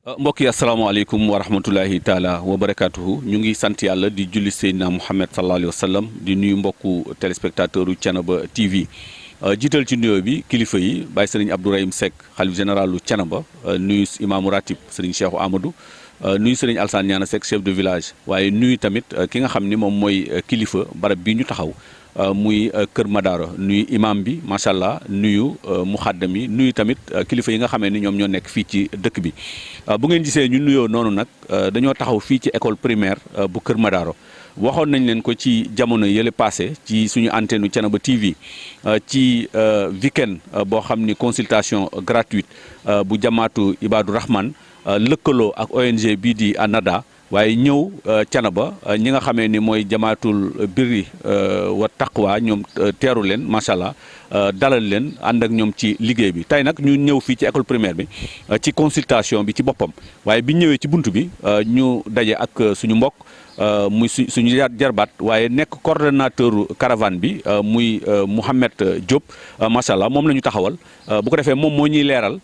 mbokk yi asalaamaaleykum wa rahmatulahi taala wa barakaatuhu ñu ngi sant yàlla di julli Seydina Mouhamed sallallahu alayhi wa sallam di nuyu mbokku téléspectateur u Thiénaba TV jiital ci nuyoo bi kilifa yi Baye Serigne Abdourahim Seck xalif généralu Thiénaba nuyu imaamu ratib Serigne Cheikh Amadou nuyu Serigne Alsane Niana Seck chef de village waaye nuyu tamit ki nga xam ni moom mooy kilifa barab bi ñu taxaw muy Kër Madaro nuyu imam bi macha allah nuyu muxaddam yi nuyu tamit kilifa yi nga xamee ni ñoom ñoo nekk fii ci dëkk bi bu ngeen gisee ñu nuyoo noonu nag dañoo taxaw fii ci école primaire bu Kër Madaro waxoon nañ leen ko ci jamono yële passé ci suñu antenne Thiénaba TV ci weekend boo xam ni consultation gratuite bu jamaatu Ibadu Rahman lëkkaloo ak ONG bii di ANADA waaye ñëw Thiénaba ñi nga xamee ni mooy jamaatul birri wa taqwa ñoom teeru leen macha allah dalal leen ànd ak ñoom ci liggéey bi tey nag ñu ñëw fii ci école primaire bi ci consultation bi ci boppam waaye bi ñëwee ci bunt bi ñu daje ak suñu mbokk muy suñu jarbaat waaye nekk coordonnateur caravane bi muy Mouhamed Diop macha allah moom la ñu taxawal bu ko defee moom moo ñuy leeral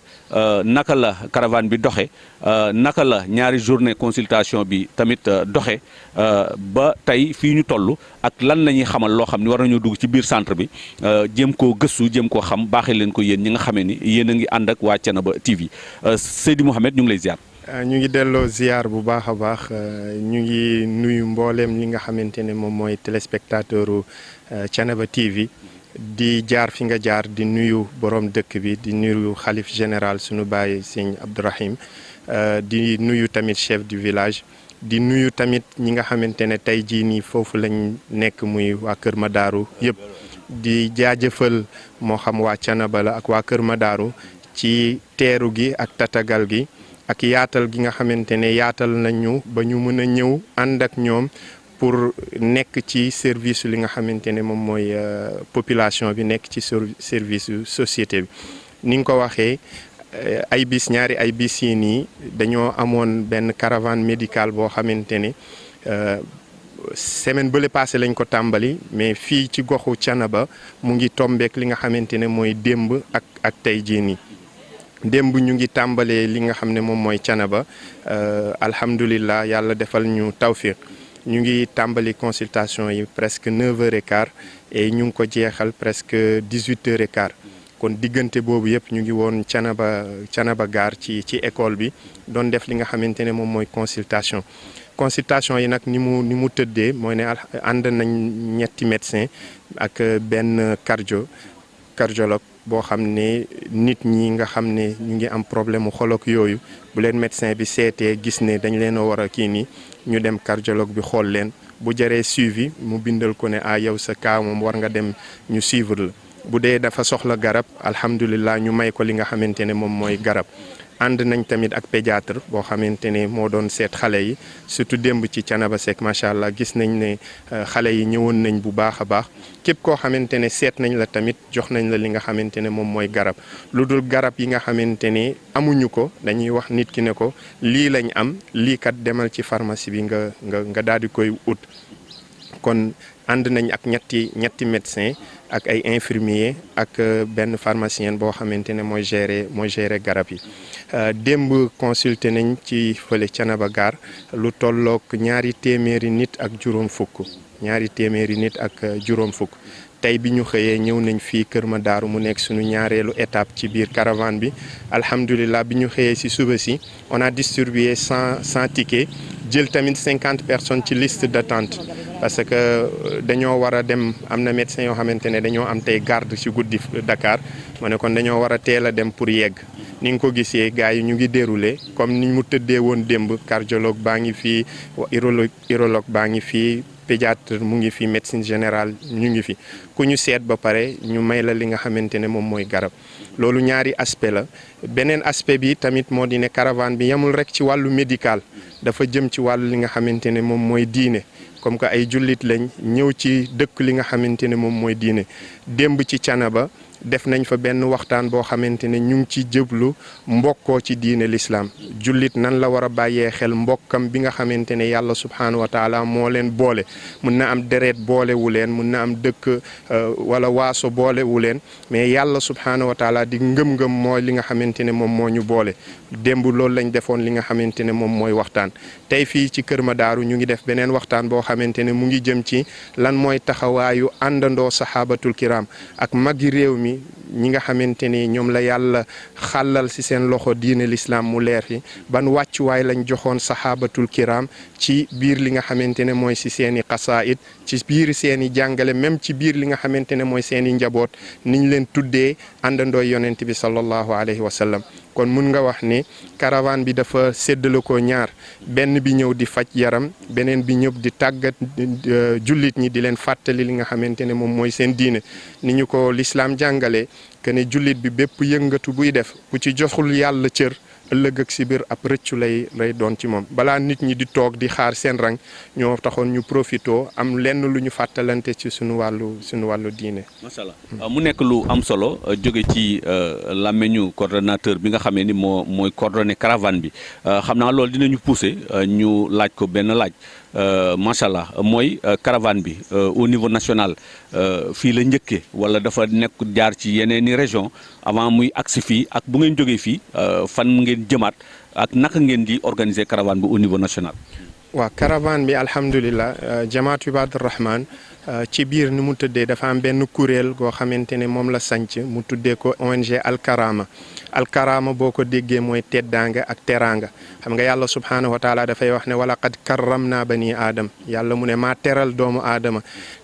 naka la caravane bi doxe naka la ñaari journée consultation bi tamit doxe ba tey fii ñu toll ak lan la ñuy xamal loo xam ni war nañoo dugg ci biir centre bi jéem koo gëstu jéem koo xam baaxee leen ko yéen ñi nga xamee ni yéen a ngi ànd ak waa Thiénaba TV Seydi Mouhamed ñu ngi lay ziar. ñu ngi delloo ziar bu baax a baax ñu ngi nuyu mbooleem li nga xamante ne moom mooy téléspectateur Thiénaba TV di jaar fi nga jaar di nuyu borom dëkk bi di nuyu xalif général sunu baay sëñ Abdourahim di nuyu tamit chef du village di nuyu tamit ñi nga xamante ne tey jii nii foofu lañ nekk muy waa Kër Madaro yëpp di jaajëfal moo xam waa Thiénaba la ak waa Kër Madaro ci teeru gi ak tatagal gi ak yaatal gi nga xamante ne yaatal nañu ba ñu mën a ñëw ànd ak ñoom pour nekk ci service li nga xamante ne moom mooy population bi nekk ci service société bi ni nga ko waxee ay bis ñaari ay bis yi nii dañoo amoon benn caravane médicale boo xamante ne semaine bële passé lañ ko tàmbali mais fii ci goxu Thiénaba mu ngi tombeek li nga xamante ne mooy démb ak tey jii nii démb ñu ngi tàmbalee li nga xam ne moom mooy Thiénaba alhamdulillah yàlla defal ñu tawfiq ñu ngi tàmbali consultation yi presque 9h15 et ñu ngi ko jeexal presque 18h15 kon diggante boobu yëpp ñu ngi woon Thiénaba Gare ci école bi doon def li nga xamante ne moom mooy consultation yi nag ni mu tëddee mooy ne ànd nañ ñetti médecin ak benn cardiologue boo xam ne nit ñi nga xam ne ñu ngi am problème mu xol ak yooyu bu leen médecin bi seetee gis ne dañ leen a war a kii nii ñu dem cardiologue bi xool leen bu jëree suivi mu bindal ko ne yow sa cas moom war nga dem ñu suivre la bu dee dafa soxla garab alhamdulilah ñu may ko li nga xamante ne moom mooy garab ànd nañ tamit ak pédiatre boo xamante ne moo doon seet xale yi surtout démb ci Thiénaba Seck macha allah gis nañ ne xale yi ñëwoon nañ bu baax a baax képp koo xamante ne seet nañ la tamit jox nañ la li nga xamante ne moom mooy garab lu dul garab yi nga xamante ne amuñu ko dañuy wax nit ki ne ko lii lañ am lii kat demal ci pharmacie bi nga daal di koy ut kon ànd nañ ak ñetti médecin ak ay infirmier ak benn pharmacien boo xamante ne mooy gérer garab yi démb consulté nañ ci fële Thiénaba Gare lu tollook ñaari téeméeri nit ak juróom fukk tey bi ñu xëyee ñëw nañ fii Kër Madaro mu nekk suñu ñaareelu étape ci biir caravane bi alhamdulilah bi ñu xëyee si suba si on a distribué 100 tickets jël tamit 50 personnes ci liste d'attente parce que dañoo war a dem am na médecin yoo xamante ne dañoo am tey garde ci guddi Dakar ma ne kon dañoo war a teel a dem pour yegg ni nga ko gisee gars yi ñu ngi déroulé comme ni mu tëddee woon démb cardiologue baa ngi fii urologue baa ngi fii pédiatre mu ngi fi médecine générale ñu ngi fi ku ñu seet ba pare ñu may la li nga xamante ne moom mooy garab loolu ñaari aspect la beneen aspect bi tamit moo di ne caravane bi yemul rek ci wàllu médical dafa jëm ci wàllu li nga xamante ne moom mooy diine comme que ay jullit lañ ñëw ci dëkk li nga xamante ne moom mooy diine démb ci Thiénaba def nañ fa benn waxtaan boo xamante ne ñu ngi ci jëblu mbokkoo ci diine l'islam jullit nan la war a bàyyee xel mbokkam bi nga xamante ne yàlla subhaanahu wa taala moo leen boole mun na am deret boolewu leen mun na am dëkk wala waaso boolewu leen mais yàlla subhaanahu wa taala di ngëm-ngëm mooy li nga xamante ne moom moo ñu boole démb loolu lañ defoon li nga xamante ne moom mooy waxtaan tey fii ci Kër Madaaru ñu ngi def beneen waxtaan boo xamante ne mu ngi jëm ci lan mooy taxawaayu àndandoo saxaabatul kiram ak magi réew mi ñi nga xamante ni ñoom la yàlla xàllal si seen loxo diine l'islam mu leer fi ban wàccuwaay lañ joxoon saxaabatul kiram ci biir li nga xamante ne mooy si seen i xasaayid ci biir seen i jàngale même ci biir li nga xamante ne mooy seen i njaboot niñ leen tuddee àndandoo yonent bi sallallahu alayhi wa sallam kon mun nga wax ni caravane bi dafa séddale ko ñaar benn bi ñëw di faj yaram beneen bi ñëw di tàggat jullit ñi di leen fàttali li nga xamante ne moom mooy seen diine ni ñu ko l'islam jàngalee que ne jullit bi bépp yëngatu buy def bu ci joxul yàlla cër ëllëg ak si biir ab rëccu lay doon ci moom balaa nit ñi di toog di xaar seen rang ñoo taxoon ñu profito am lenn lu ñu fàttalante ci suñu wàllu diine. macha allah mu nekk lu am solo jóge ci làmmeñu coordonnateur bi nga xamee ni mooy coordonné caravane bi xam naa loolu dinañu pousser ñu laaj ko benn laaj macha allah mooy caravane bi au niveau national fii la njëkkee wala dafa nekk jaar ci yeneeni région avant muy agsi fii ak bu ngeen jógee fii fan ngeen jëmaat ak naka ngeen di organiser caravane bi au niveau national. waaw caravane bi alhamdulilah jamaatu Ibadur Rahman ci biir ni mu tëddee dafa am benn kuréel goo xamante ne moom la sanc mu tuddee ko ONG Alkarama boo ko déggee mooy teddaanga ak teraanga xam nga yàlla subhaanahu wa taala dafay wax ne wala qad karramna bani aadam yàlla mu ne maa teral doomu aadama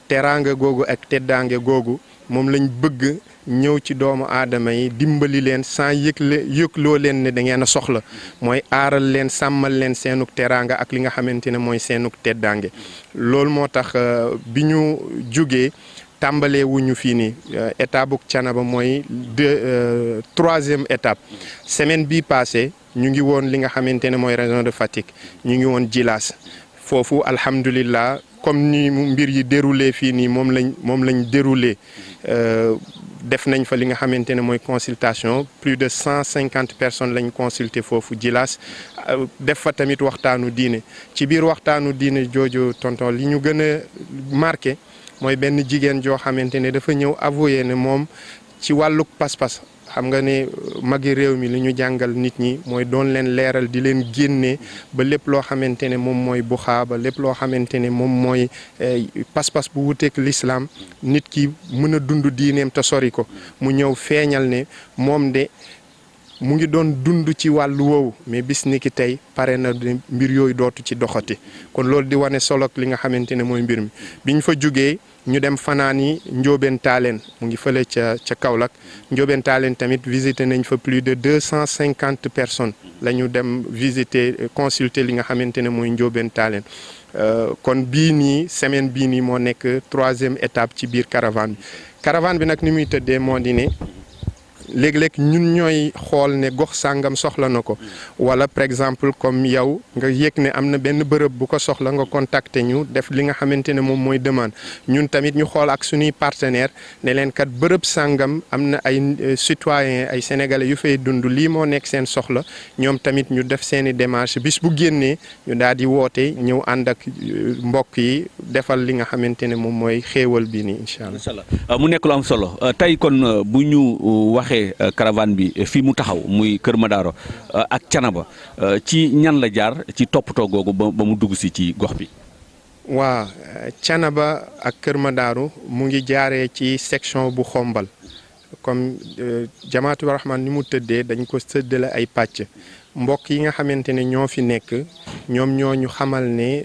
teraanga googu ak teddaanga googu moom lañ bëgg ñëw ci doomu aadama yi dimbali leen sans yëgloo leen ne da ngeen a soxla mooy aaral leen sàmmal leen seenuk teraanga ak li nga xamante ne mooy seenuk teddaange loolu moo tax bi ñu jugee tàmbalee wuñu fii nii étape bu Thiénaba mooy troisième étape semaine bii passé ñu ngi woon li nga xamante ne mooy région de Fatick ñu ngi woon Djilass foofu alhamdulillah comme ni mbir yi déroulé fii nii moom lañ déroulé def nañ fa li nga xamante ne mooy consultation plus de 150 personnes lañ consulté foofu Djilass def fa tamit waxtaanu diine ci biir waxtaanu diine jooju tonton li ñu gën a marqué mooy benn jigéen joo xamante ne dafa ñëw avoué ne moom ci wàlluk pas-pas xam nga ne magi réew mi li ñu jàngal nit ñi mooy doon leen leeral di leen génnee ba lépp loo xamante ne moom mooy buxaa ba lépp loo xamante ne moom mooy pas-pas bu wuteek l'islam nit ki mën a dund diineem te sori ko mu ñëw feeñal ne moom de mu ngi doon dund ci wàllu woowu mais bis ni ki tey pare na mbir yooyu dootu ci doxati kon loolu di wane solo li nga xamante ne mooy mbir mi biñ fa jugee ñu dem fanaan yi Njóobeen Taaleen mu ngi fële ca Kaolack Njóobeen Taaleen tamit visité nañ fa plus de 250 personnes la ñu dem visiter consulter li nga xamante ne mooy Njóobeen Taaleen kon bii nii semaine bii nii moo nekk troisième étape ci biir caravane bi nag ni muy tëddee moo di ne léeg-léeg ñun ñooy xool ne gox sàngam soxla na ko wala par exemple comme yow nga yëg ne am na benn bërëb bu ko soxla nga contacter ñu def li nga xamante ne moom mooy demande ñun tamit ñu xool ak suñuy partenaire ne leen kat bërëb sàngam am na ay citoyens ay sénégalais yu fay dund lii moo nekk seen soxla ñoom tamit ñu def seeni démarche bis bu génnee ñu daal di woote ñëw ànd ak mbokk yi defal li nga xamante ne moom mooy xéewal bi nii incha allah. mu nekk lu am solo tey kon bu ñu waxee caravane bi fii mu taxaw muy Kër Madaro ak Thiénaba ci ñan la jaar ci toppatoo googu ba mu dugg si ci gox bi. waa Thiénaba ak Kër Madaro mu ngi jaaree ci section bu Xombal comme Jamaatu Rahman ni mu tëddee dañ ko séddale ay pàcc mbokk yi nga xamante ne ñoo fi nekk ñoom ñoo ñu xamal ne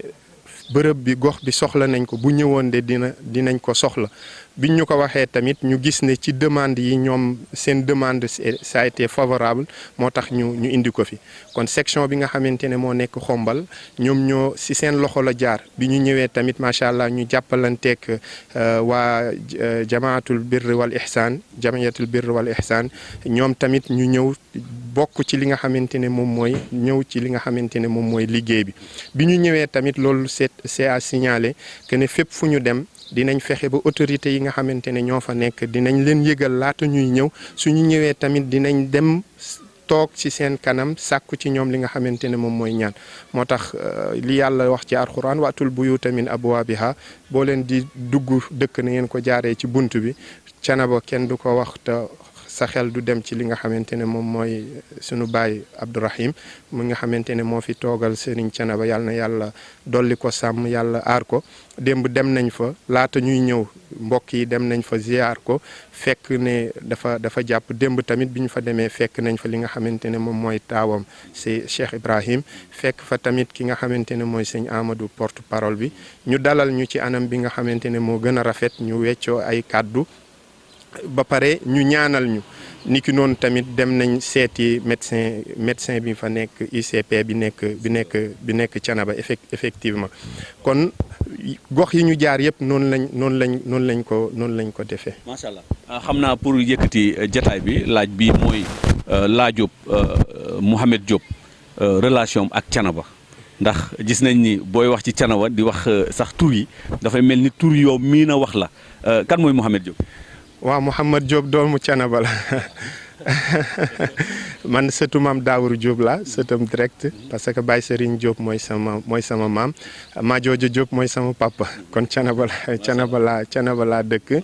bërëb bi gox bi soxla nañ ko bu ñëwoon de dinañ ko soxla biñ ñu ko waxee tamit ñu gis ne ci demande yi ñoom seen demande ça a été favorable moo tax ñu indi ko fi kon section bi nga xamante ne moo nekk Xombal ñoom ñoo si seen loxo la jaar bi ñu ñëwee tamit macha allah ñu jàppalanteeg waa jamaatul birri wal ihsaan jamiyatul birri wal ihsaan ñoom tamit ñu ñëw bokk ci li nga xamante ne moom mooy ñëw ci li nga xamante ne moom mooy liggéey bi ñu ñëwee tamit loolu c'est à signaler que ne fépp fu ñu dem dinañ fexe ba autorités yi nga xamante ne ñoo fa nekk dinañ leen yëgal laata ñuy ñëw suñu ñëwee tamit dinañ dem toog ci seen kanam sàkku ci ñoom li nga xamante ne moom mooy ñaan moo tax li yàlla wax ci alxuraan waatul buyuuta min abwaabiha boo leen di dugg dëkk na ngeen ko jaaree ci bunt bi Thiénaba kenn du ko wax te sa xel du dem ci li nga xamante ne moom mooy sunu baay Abdourahim mu nga xamante ne moo fi toogal Serigne Thiénaba yàlla na yàlla dolli ko sàmm yàlla aar ko démb dem nañ fa laata ñuy ñëw mbokk yi dem nañ fa ziar ko fekk ne dafa jàpp démb tamit bi ñu fa demee fekk nañ fa li nga xamante ne moom mooy taawam c'est Cheikh Ibrahim fekk fa tamit ki nga xamante ne mooy sëñ Amadou porte parole bi ñu dalal ñu ci anam bi nga xamante ne moo gën a rafet ñu weccoo ay kàddu ba pare ñu ñaanal ñu niki noonu tamit dem nañ seeti médecin bi fa nekk ICP bi nekk Thiénaba effectivement kon gox yi ñu jaar yëpp noonu lañ ko defee. macha allah xam naa pour yëkkati jataay bi laaj bi mooy laajub Mouhamed Diop relation ak Thiénaba ndax gis nañ ni booy wax ci Thiénaba di wax sax tur yi dafay mel ni tur yow mii na wax la kan mooy Mouhamed Diop. waaw Mouhamed Diop doomu Thiénaba la man sëtu maam Daawuru Diop la sëtam direct parce que Baye Serigne Diop mooy sama maam Majooja Diop mooy sama papa kon Thiénaba laa dëkk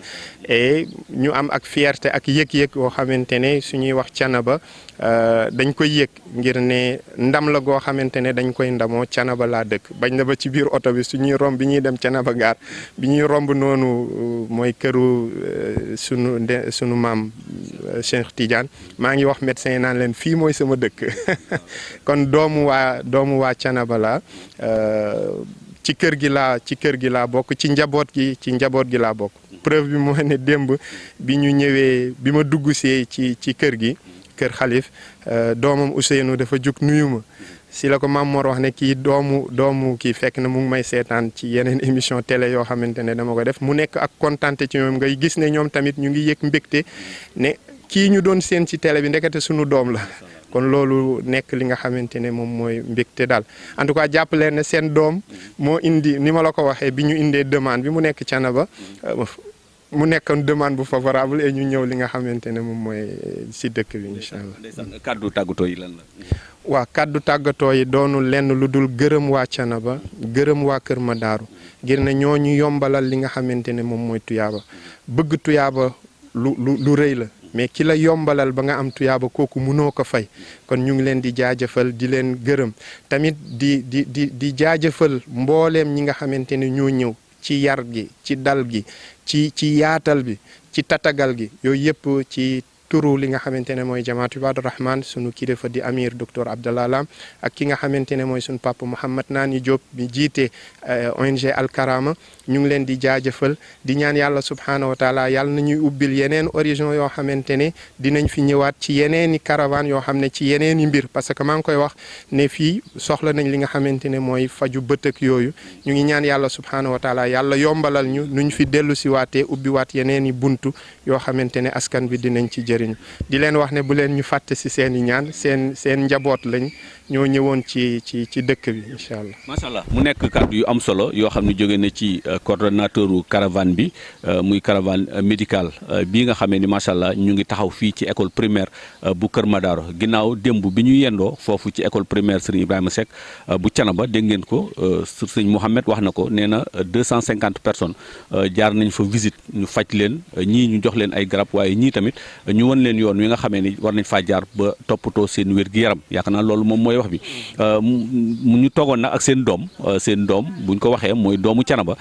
et ñu am ak fierté ak yëg-yëg yoo xamante ne suñuy wax Thiénaba dañ koy yëg ngir ne ndam la goo xamante ne dañ koy ndamoo Thiénaba laa dëkk bañ na ba ci biir oto bi suñuy romb bi ñuy dem Thiénaba gaar bi ñuy romb noonu mooy këru sunu maam Cheikh Tidiane maa ngi wax médecin yi naan leen fii mooy sama dëkk kon doomu waa Thiénaba la ci kër gi laa bokk ci njaboot gi laa bokk preuve bi mooy ne démb bi ñu ñëwee bi ma dugg see ci kër gi kër xalif doomam Ousseynou dafa jug nuyu ma si la ko Maam Mor wax ne kii doomu kii fekk na mu ngi may seetaan ci yeneen émission télé yoo xamante ne dama ko def mu nekk ak kontante ci ñoom ngay gis ne ñoom tamit ñu ngi yëg mbégte ne kii ñu doon seen ci télé bi ndekete sunu doom la kon loolu nekk li nga xamante ne moom mooy mbégte daal en tout cas jàpp leen ne seen doom moo indi ni ma la ko waxee bi ñu indee demande bi mu nekk Thiénaba mu nekkoon demande bu favorable et ñu ñëw li nga xamante ne moom mooy si dëkk bi incha allah. kàddu tàggatoo yi lan la. waaw kàddu tàggatoo yi doonul lenn lu dul gërëm waa Thiénaba gërëm waa Kër Madaaru ngir ne ñoo ñu yombalal li nga xamante ne moom mooy tuyaaba bëgg tuyaaba lu rëy la. mais ki la yombalal ba nga am tuyaaba kooku mënoo ko fay kon ñu ngi leen di jaajëfal di leen gërëm tamit di jaajëfal mbooleem ñi nga xamante ne ñoo ñëw ci yar gi ci dal gi ci yaatal bi ci tatagal gi yooyu yëpp ci turu li nga xamante ne mooy jamaatu Ibaadu Rahman sunu kilifa di amir docteur Abdallah Lam ak ki nga xamante ne mooy sunu papa Mouhamad Nani Diop bi jiite ONG Al Karama ñu ngi leen di jaajëfal di ñaan yàlla subhaanahu wa taala yàlla na ñuy ubbil yeneen horizon yoo xamante ne dinañ fi ñëwaat ci yeneen i caravane yoo xam ne ci yeneen i mbir parce que maa ngi koy wax ne fii soxla nañ li nga xamante ne mooy faju bëtëk yooyu ñu ngi ñaan yàlla subhaanahu wa taala yàlla yombalal ñu nuñ fi dellu si waatee ubbiwaat yeneen i buntu yoo xamante ne askan bi dinañ ci jëriñ di leen wax ne bu leen ñu fàtte si seen i ñaan seen njaboot lañ ñoo ñëwoon ci dëkk bi incha allah. macha allah mu nekk kàddu yu am solo yoo xam ne jóge na ci coordonnateur caravane bi muy caravane médicale bii nga xamee ni macha allah ñu ngi taxaw fii ci école primaire bu Kër Madaro ginnaaw démb bi ñu yendoo foofu ci école primaire Serigne Ibrahima Seck bu Thiénaba dégg ngeen ko sëñ Mouhamed wax na ko nee na 250 personnes jaar nañ fa visite ñu faj leen ñii ñu jox leen ay garab waaye ñii tamit ñu won leen yoon wi nga xamee ni war nañ faa jaar ba toppatoo seen wér-gi-yaram yaakaar naa loolu moom mooy wax bi ñu toogoon nag ak seen doom buñ ko waxee mooy doomu Thiénaba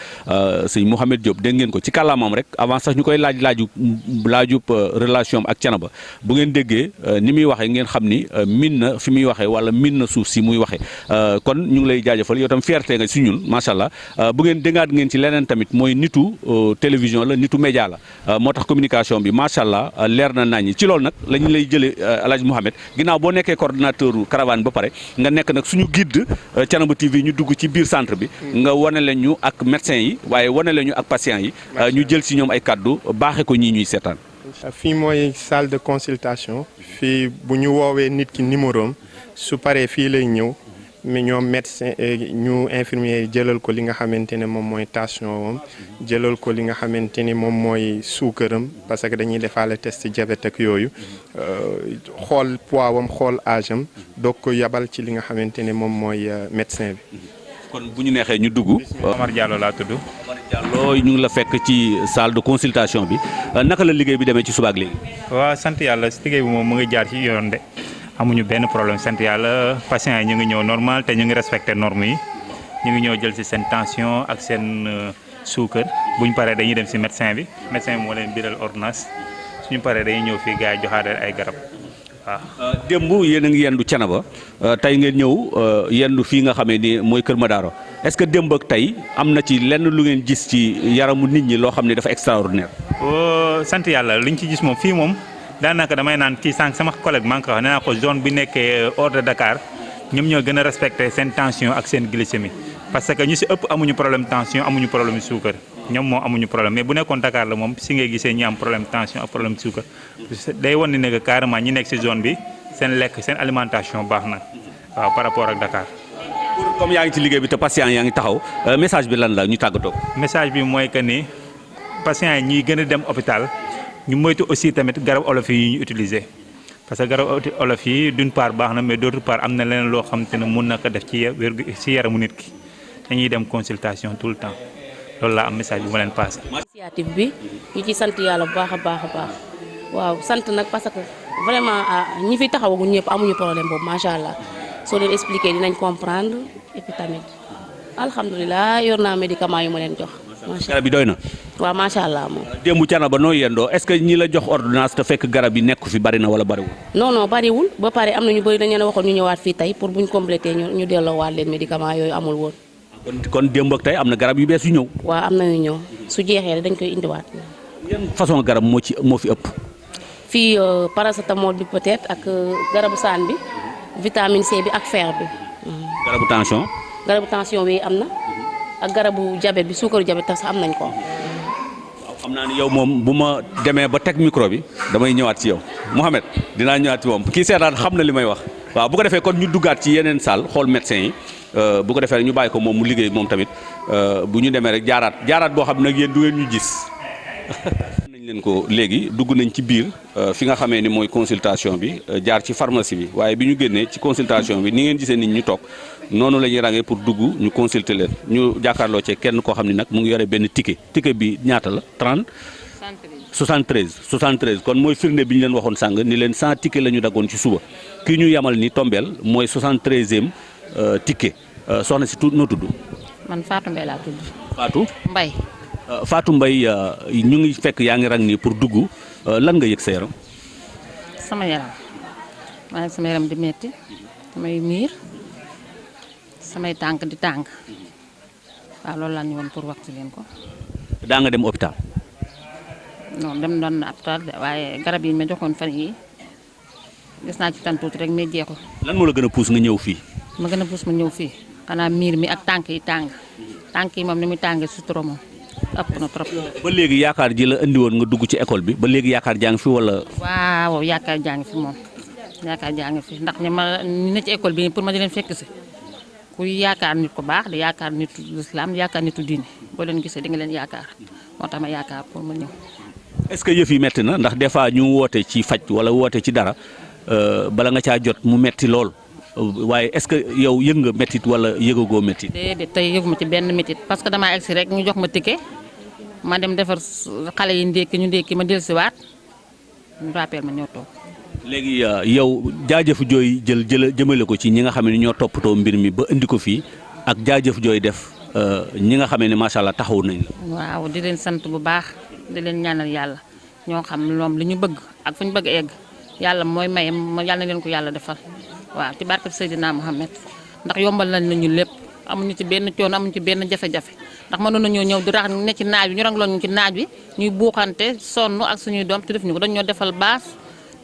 sëñ Mouhamed Diop dégg ngeen ko ci kàllaamam rek avant sax ñu koy laajub relation ak Thiénaba bu ngeen déggee ni muy waxee ngeen xam ni min na fi muy waxee wala min na suuf si muy waxee kon ñu ngi lay jaajëfal yow tam fierté nga si ñun macha allah bu ngeen déggaat ngeen ci leneen tamit mooy nitu télévision la nitu média la moo tax communication bi macha allah leer na naññi ci loolu nag la ñu lay jëlee El Hadj Mouhamed ginnaaw boo nekkee coordonnateur caravane ba pare nga nekk nag suñu guide Thiénaba TV ñu dugg ci biir centre bi nga wane leen ñu ak médecins yi waaye wane leen ñu ak patients yi ñu jël si ñoom ay kaddu baaxee ko ñii ñuy seetaan. fii mooy salle de consultation fii bu ñu woowee nit ki numéro am su paree fii lay ñëw mais ñoom médecin ñu infirmier jëlal ko li nga xamante ne moom mooy tension am jëlal ko li nga xamante ni moom mooy suukaram parce que dañuy defaale test diabète ak yooyu xool poids wam xool âge am doog ko yabal ci li nga xamante ne moom mooy médecin bi. kon bu ñu neexee ñu dugg. Omar Diallo laa tudd. loolu ñu ngi la fekk ci salle de consultation bi naka la liggéey bi demee ci suba ak léegi. waaw sant yàlla si liggéey bi moom mu ngi jaar ci yoon de amuñu benn problème sant yàlla patients yi ñu ngi ñëw normal te ñu ngi respecté normes yi ñu ngi ñëw jël si seen tension ak seen suukar buñ paree dañuy dem si médecin bi moo leen biral ordonnance suñu paree dañuy ñëw fii gars yi joxaat ay garab waaw. démb yéen a ngi yendu Thiénaba tey ngeen ñëw yendu fii nga xamee ni mooy Kër Madaro est-ce que démb ak tey am na ci lenn lu ngeen gis ci yaramu nit ñi loo xam ne dafa extraordinaire. sant yàlla luñ ci gis moom fii moom daanaka damay naan kii sànq sama collègue maa ngi ko wax nee naa ko zone bi nekkee hors de Dakar ñoom ñoo gën a respecté seen tension ak seen glycémie parce que ñu si ëpp amuñu problème tension amuñu problème suukar ñoom moom amuñu problème mais bu nekkoon Dakar la moom si ngay gisee ñi am problème tension ak problème suukar day wan ni ne carrément ñi nekk si zone bi seen lekk seen alimentation baax na waaw par rapport ak Dakar. comme yaa ngi ci liggéey bi te patient yaa ngi taxaw message bi lan la ñu tàggatoo. message bi mooy que ni patients yi ñuy gën a dem hôpital ñu moytu aussi tamit garab olof yi ñu utiliser parce que garab olof yi d'une part baax na mais d'autre part am na leneen loo xam te ne mun na ko def ci yaramu nit ki dañuy dem consultation tout le temps loolu laa am message bi ma leen passé. initiative bi ñu ci sant yàlla bu baax a baax a baax waaw sant nag parce que vraiment ñi fi taxawaguñ ñëpp amuñu problème boobu macha allah soo leen expliqué dinañ comprendre et puis tamit alhamdulilah yor naa médicament yu ma leen jox. garab yi doy na. waaw macha allah moom. démb Thiénaba noo yendoo est-ce que ñi la jox ordonnance te fekk garab yi nekk fi bari na wala bariwul. non bariwul ba pare am na ñu bëri dañu leen waxoon ñu ñëwaat fii tey pour buñ complété ñu delloowaat leen médicament yooyu amul woon. kon démb ak tey am na garab yu bees yu ñëw. waaw am na yu ñëw su jeexee dañ koy indiwaat. yan façon garab moo fi ëpp. fii paracétamol bi peut-être ak garabu saan bi vitamine C bi ak fer bi. garabu tension. garabu tension bi am na ak garabu diabète bi suukaru diabète sax am nañ ko. xam naa ni yow moom bu ma demee ba teg micro bi damay ñëwaat ci yow Mouhamed dinaa ñëwaat ci moom kii seetaan xam na li may wax waaw bu ko defee kon ñu duggaat ci yeneen salle xool médecin yi bu ko defee rek ñu bàyyi ko moom mu liggéey moom tamit bu ñu demee rek jaaraat boo xam ne nag yéen du ngeen ñu gis nañ leen ko léegi dugg nañ ci biir fi nga xamee ni mooy consultation bi jaar ci pharmacie bi waaye bi ñu génnee ci consultation bi ni ngeen gisee nit ñu toog noonu la ñuy ràngee pour dugg ñu consulter leen ñu jàkkaarloo ci kenn koo xam ne nag mu ngi yore benn ticket bi ñaata la 30 73 kon mooy firnde bi ñu leen waxoon sàng ni leen 100 ticket la ñu daggoon ci suba kii ñu yamal ni tombeel mooy 73e ticket soxna si noo tudd. man Fatou Mbaye laa tudd. Fatou Mbaye ñu ngi fekk yaa ngi rang nii pour dugg lan nga yëg sa yaram. sama yaram di metti samay miir samay tànk di tàng waaw loolu laa ñu woon pour wax ci leen ko. daa nga dem hôpital. non dem doon na hôpital waaye garab yi ma joxoon fan yi gis naa ci tan tuuti rek mais jeexul. lan moo la gën a puus nga ñëw fii. ma gën a puus ma ñëw fii xanaa miir mi ak tànk yi tànk yi moom ni muy tàngee sutura moom ëpp na trop. ba léegi yaakaar ji la indi woon nga dugg ci école bi ba léegi yaakaar jaa ngi fi wala. waaw yaakaar jaa ngi fi moom yaakaar jaa ngi fi ndax ñi ne ci école bi pour ma di leen fekk si ku yaakaar nit ku baax di yaakaar nitu lislaam di yaakaar nitu diine boo leen gisee di nga leen yaakaar moo tax ma yaakaar pour ma ñëw. est-ce que yëf yi metti na ndax des fois ñu woote ci faj wala woote ci dara bala nga caa jot mu metti lool waaye est-ce que yow yëg nga mettit wala yëgagoo mettit. déedéet tey yëguma ci benn mettit parce que damaa egsi rek ñu jox ma ticket ma dem defar xale yi ndékki ñu ndékki ma dellusiwaat ñu rappel ma ñoo toog. léegi yow jaajëf jooy jëmale ko ci ñi nga xam ne ñoo toppatoo mbir mi ba indi ko fii ak jaajëf jooy def ñi nga xam ne macha allah taxaw nañ la. waaw di leen sant bu baax di leen ñaanal yàlla ñoo xam ñoom li ñu bëgg ak fu ñu bëgg egg yàlla mooy maye yàlla na leen ko yàlla defal waaw ci barke Seydina Mohamed ndax yombal nañ ñu lépp amuñu ci benn coono amuñu ci benn jafe-jafe ndax mënoon nañoo ñëw di rax ne ci naaj bi ñu rangaloon ñu ci naaj bi ñuy buuxante sonn ak suñuy doom te def ñu ko dañ ñoo defal baas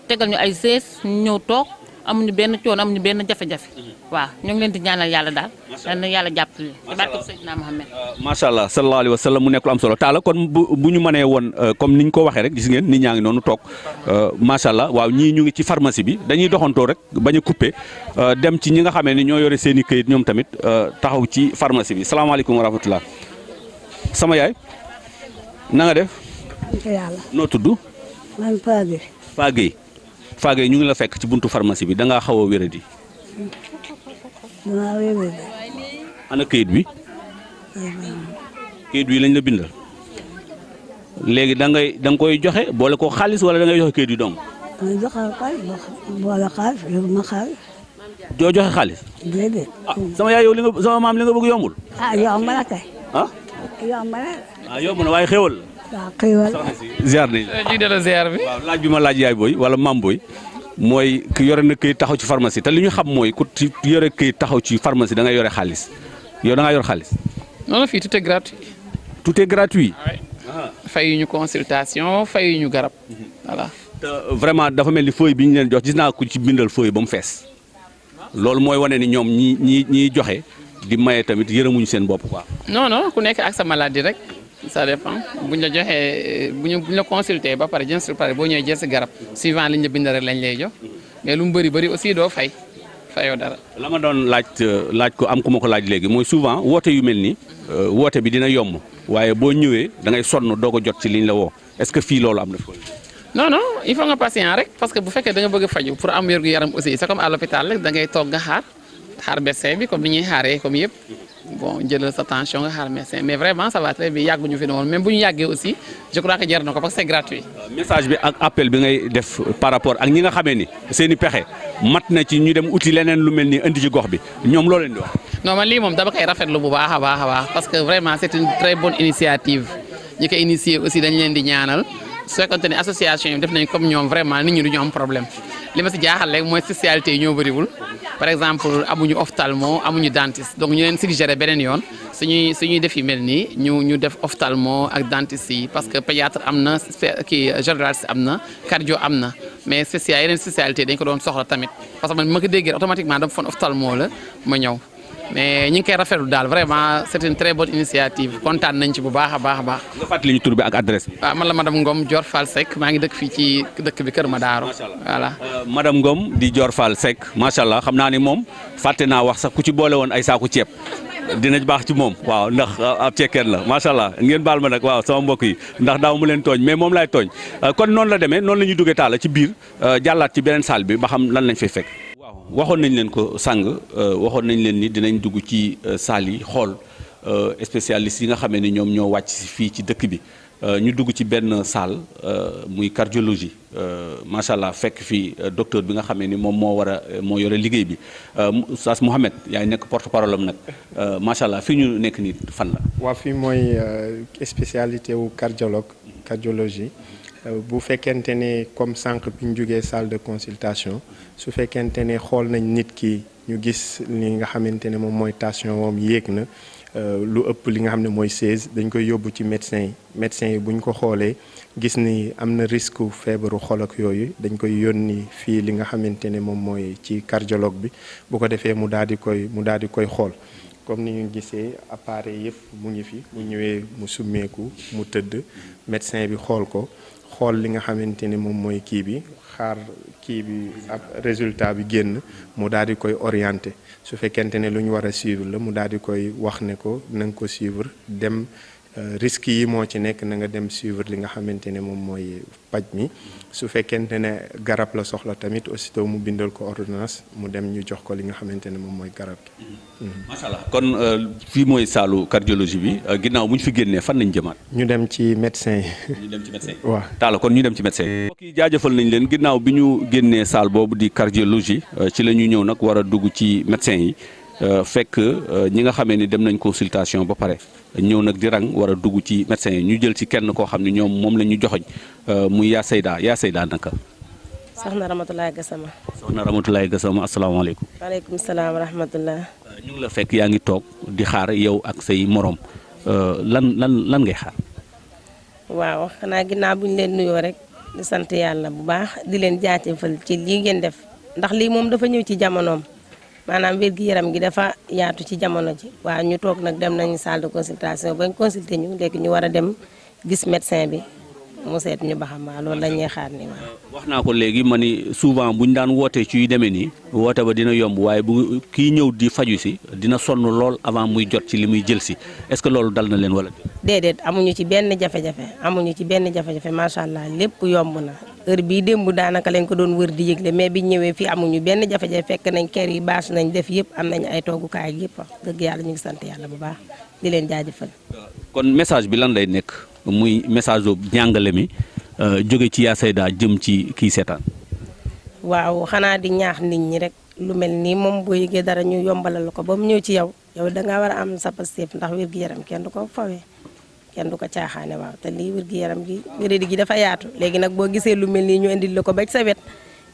tegal ñu ay sees ñu ñëw toog amuñu benn coono amuñu benn jafe-jafe waaw ñu ngi leen di ñaanal yàlla daal yal na yàlla jàppale ci barke Seydina Mohamed. macha allah sallallahu alayhi wa sallam mu nekk lu am solo taala kon bu ñu mënee woon comme ni ñu ko waxee rek gis ngeen nit ñaa ngi noonu toog macha allah waaw ñii ñu ngi ci pharmacie bi dañuy doxantoo rek bañ a coupé dem ci ñi nga xamee ni ñoo yore seen i këyit ñoom tamit taxaw ci pharmacie bi salaamaaleykum wa rahmatullah sama yaay na nga def. yàlla noo tudd. man Faa Gueye ñu ngi la fekk ci buntu pharmacie bi da ngaa xaw a wéradi. damaa wéradi. ana këyit bi. këyit bi lañ la bindal. léegi da nga koy joxe boole ko xaalis wala da ngay joxe kayit yu dong. ma joxe xaalis boole xaalis yow ma xaalis. doo joxe xaalis. déedéet. sama yaay yow sama maam li nga bëgg yombul. yomb na kay. yomb na. yomb na waaye xéwal. waaw xéwal. ziar nañ la ziar bi. waaw laaj bi ma laaj yaay booy wala maam booy mooy ki yore na këyit taxaw ci pharmacie te li ñu xam mooy ku yore këyit taxaw ci pharmacie da ngay yore xaalis yow da ngaa yor xaalis. non fii tout est gratuit. tout est gratuit. fayuñu consultation fayuñu garab. voilà. te vraiment dafa mel ni feuille bi ñu leen jox gis naa ko ci bindal feuille ba mu fees loolu mooy wane ni ñoom ñiy joxe di maye tamit yërëmuñu seen bopp quoi. non ku nekk ak sa maladie rek. ça dépend buñ la joxee buñ la consulter ba pare jën sur pare boo ñëwee jël si garab suivant liñ la bind rek lañ lay jox mais lu mu bëri aussi doo fayoo dara. la ma doon laaj ko am ku ma ko laaj léegi mooy souvent woote yu mel nii woote bi dina yomb waaye boo ñëwee da ngay sonn doo ko jot ci liñ la woo est-ce que fii loolu am na fi. non il faut nga patient rek parce que bu fekkee da nga bëgg a faju pour am wér gu yaram aussi c'est comme à l'hôpital rek da ngay toog nga xaar médecin bi comme ni ñuy xaaree comme yëpp. bon jëlal sa tension nga xaar médecin mais vraiment ça va très bien yàgguñu fi noonu même bu ñu yàggee aussi je crois que jar na ko parce que c'est gratuit. message bi ak appel bi ngay def par rapport ak ñi nga xamee ni seen i pexe mat na ci ñu dem uti leneen lu mel ni indi ci gox bi ñoom loo leen di wax. non man lii moom dama koy rafetlu bu baax a baax parce que vraiment c'est une très bonne initiative ñi ko initier aussi dañ leen di ñaanal su fekkoonte ne association yi def nañ comme ñoom vraiment nit ñi du ñu am problème li ma si jaaxal rek mooy spécialité yi ñoo bëriwul. par exemple amuñu ophtalmo amuñu dentiste donc ñu leen suggéré beneen yoon suñuy def yi mel nii ñu def ophtalmo ak dentiste yi parce que pédiatre am na généraliste am na cardio am na mais yeneen spécialité dañ ko doon soxla tamit parce que man ma ko déggee automatiquement dama foog ophtalmo la ma ñëw mais ñu ngi koy rafetlu daal vraiment c'est une très bonne initiative kontaan nañ ci bu baax a baax. nga fàttali ñu tur bi ak adresse bi. waaw man la madame Ngom Dior Fall Seck maa ngi dëkk fii ci dëkk bi Kër Madaro. voilà madame Ngom di Dior Fall Seck macha allah xam naa ni moom fàtte naa wax sax ku ci boole woon ay saaku ceeb dina baax ci moom waaw ndax ab ceekeen la macha allah ngeen baal ma nag waaw sama mbokk yi ndax daaw mu leen tooñ mais moom laay tooñ kon noonu la demee noonu la ñuy duggee taala ci biir jàllaat ci beneen salle bi ba xam lan lañ fay fekk. waxoon nañ leen ko sàng waxoon nañ leen ni dinañ dugg ci salle yi xool spécialistes yi nga xamee ni ñoom ñoo wàcc si fii ci dëkk bi ñu dugg ci benn salle muy cardiologie macha allah fekk fii docteur bi nga xamee ni moom moo yore liggéey bi Oustaz Mouhamed yaay nekk porte parole am nag macha allah fii ñu nekk nii fan la. waa fii mooy spécialité wu cardiologie. bu fekkente ne comme sànq bi ñu jógee salle de consultation su fekkente ne xool nañ nit ki ñu gis li nga xamante ne moom mooy tension moom yéeg na lu ëpp li nga xam ne mooy 16 dañ koy yóbbu ci médecin yi bu ñu ko xoolee gis ni am na risque feebaru xol ak yooyu dañ koy yónni fii li nga xamante ne moom mooy ci cardiologue bi bu ko defee mu daal di koy xool comme ni ñu gisee appareil yëpp mu ngi fi mu ñëwee mu summeeku mu tëdd médecin bi xool ko. xool li nga xamante ne moom mooy kii bi xaar kii bi ab résultat bi génn mu daal di koy orienté su fekkente ne lu ñu war a suivre la mu daal di koy wax ne ko na nga ko suivre dem risques yi moo ci nekk na nga dem suivre li nga xamante ne moom mooy paj mi su fekkente ne garab la soxla tamit aussitôt mu bindal ko ordonnance mu dem ñu jox ko li nga xamante ne moom mooy garab gi. macha allah kon fii mooy saalu cardiologie bi ginnaaw bu ñu fi génnee fan nañ jëmaat. ñu dem ci médecin yi. ñu dem ci médecin yi. waaw taala kon ñu dem ci médecin yi. mbokk yi jaajëfal nañ leen ginnaaw bi ñu génnee salle boobu di cardiologie ci la ñu ñëw nag war a dugg ci médecin yi fekk ñi nga xamee ni dem nañ consultation ba pare ñëw nag di rang war a dugg ci médecin yi ñu jël ci kenn koo xam ne ñoom moom la ñu joxoñ muy yaa Seyda naka. soxna Ramatulaay Gassama. soxna Ramatulaay Gassama asalaamaaleykum. waaleykum salaam wa rahmatullah. ñu ngi la fekk yaa ngi toog di xaar yow ak say morom lan ngay xaar. waaw xanaa ginnaaw bu ñu leen nuyoo rek di sant yàlla bu baax di leen jaajëfal ci lii ngeen def ndax lii moom dafa ñëw ci jamonoom maanaam wér-gi-yaram gi dafa yaatu ci jamono ji waaw ñu toog nag dem nañu salle de consultation bañ consulter ñu léegi ñu war a dem gis médecin bi mu seet ñu ba xam waaw loolu la ñuy xaar ni waaw. wax naa ko léegi ma ni souvent bu ñu daan wootee ci yu demee nii woote ba dina yomb waaye bu kii ñëw di faju si dina sonn lool avant muy jot ci li muy jël si est-ce que loolu dal na leen wala. déedéet amuñu ci benn jafe-jafe macha allah lépp yomb na heure bii démb daanaka lañ ko doon wër di yëgle mais biñ ñëwee fii amuñu benn jafe-jafe fekk nañ kër yi bâche nañ def yëpp am nañ ay toogukaay ak yëpp wax dëgg yàlla ñu ngi sant yàlla bu baax di leen jaajëfal. kon message bi lan lay nekk muy message o njàngale mi jóge ci yaa Seyda jëm ci kii seetaan. waaw xanaa di ñaax nit ñi rek lu mel nii moom boo yëgee dara ñu yombalal ko ba mu ñëw ci yow dangaa war a am sa pasteef ndax wér-gu-yaram kenn du ko fawee kenn du ko caaxaane waaw te lii wér-gu-yaram gi wéradi gi dafa yaatu léegi nag boo gisee lu mel nii ñu indil la ko ba sa wet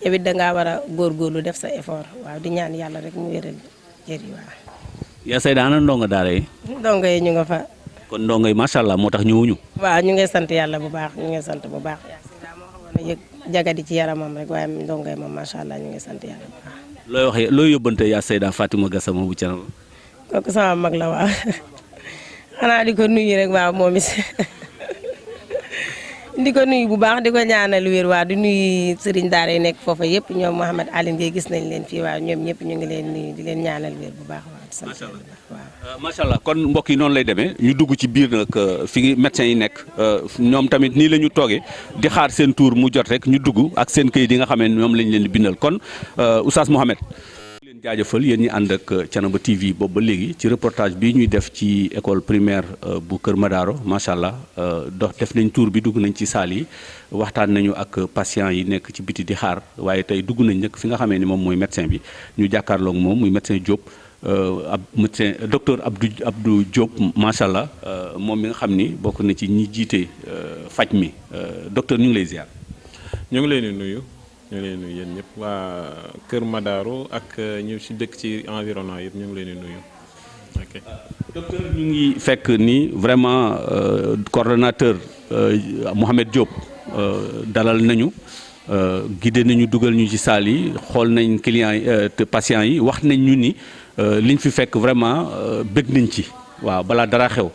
yow it dangaa war a góorgóorlu def sa effort waaw di ñaan yàlla rek mu wéral jër yi waaw. yaa Seyda ana ndongo daara yi. ndongo yi ñu nga fa. kon ndongo yi macha allah moo tax ñëwuñu. waaw ñu ngi sant yàlla bu baax ñu ngi sant bu baax. yaa Seyda moo xamoon a yëg jagadi ci yaramam rek waaye ndongo yi moom macha allah ñu ngi sant yàlla bu baax. looy waxee looy yóbbante yaa Seyda Fatima Gassama bu Thiénaba. kooku sama mag la waaw xanaa di ko nuyu rek waaw moom it di ko nuyu bu baax di ko ñaanal wér waa di nuyu sëriñ daara yi nekk foofa yëpp ñoom Mouhamed Aline Gueye gis nañ leen fii waaw ñoom ñëpp ñu ngi leen nuyu di leen ñaanal wér bu baax waaw. macha allah kon mbokk yi noonu lay demee ñu dugg ci biir nag fi médecin yi nekk ñoom tamit nii la ñu toogee di xaar seen tour mu jot rek ñu dugg ak seen këyit yi nga xamee ñoom lañ leen di bindal kon Oustaz Mouhamed leen jaajëfal yéen ñi ànd ak Thiénaba TV boobu ba léegi ci reportage bi ñuy def ci école primaire bu Kër Madaro macha allah def nañ tour bi dugg nañ ci saal yi waxtaan nañu ak patient yi nekk ci biti di xaar waaye tey dugg nañ nag fi nga xamee ni moom mooy médecin bi ñu jàkkaarloog moom muy médecin Diop ab médecin docteur Abdou Diop macha allah moom mi nga xam ni bokk na ci ñi jiite faj mi docteur ñu ngi lay ziar. ñu ngi leen di nuyu. ñu ngi leen nuyu yéen ñëpp waa Kër Madaro ak ñu ci dëkk ci environnement yëpp ñu ngi leen di nuyu. ok docteur ñu ngi fekk ni vraiment coordonnateur Mohamed Diop dalal nañu guidé nañu dugal ñu ci salle yi xool nañ clients yi te patients yi wax nañ ñu ni liñ fi fekk vraiment bëgg nañ ci waaw balaa dara xew.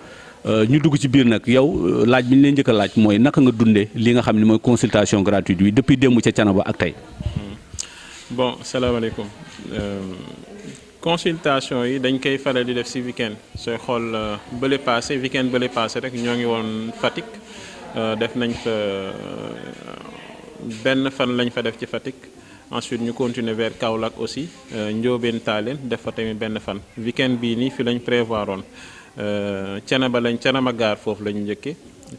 ñu dugg ci biir nag yow laaj bi ñu leen njëkk a laaj mooy naka nga dundee li nga xam ne mooy consultation gratuite bi depuis démb ca Thiénaba ak tey. bon salaamaaleykum consultation yi dañ koy faral di def ci weekend sooy xool bële passé weekend bële passé rek ñoo ngi woon Fatick def nañ fa benn fan lañ fa def ci Fatick ensuite ñu continuer vers Kaolack aussi Ndiobène Tallinn def fa tamit benn fan weekend bii nii fi lañ prévoir woon. Thiénaba gaar foofu la ñu njëkkee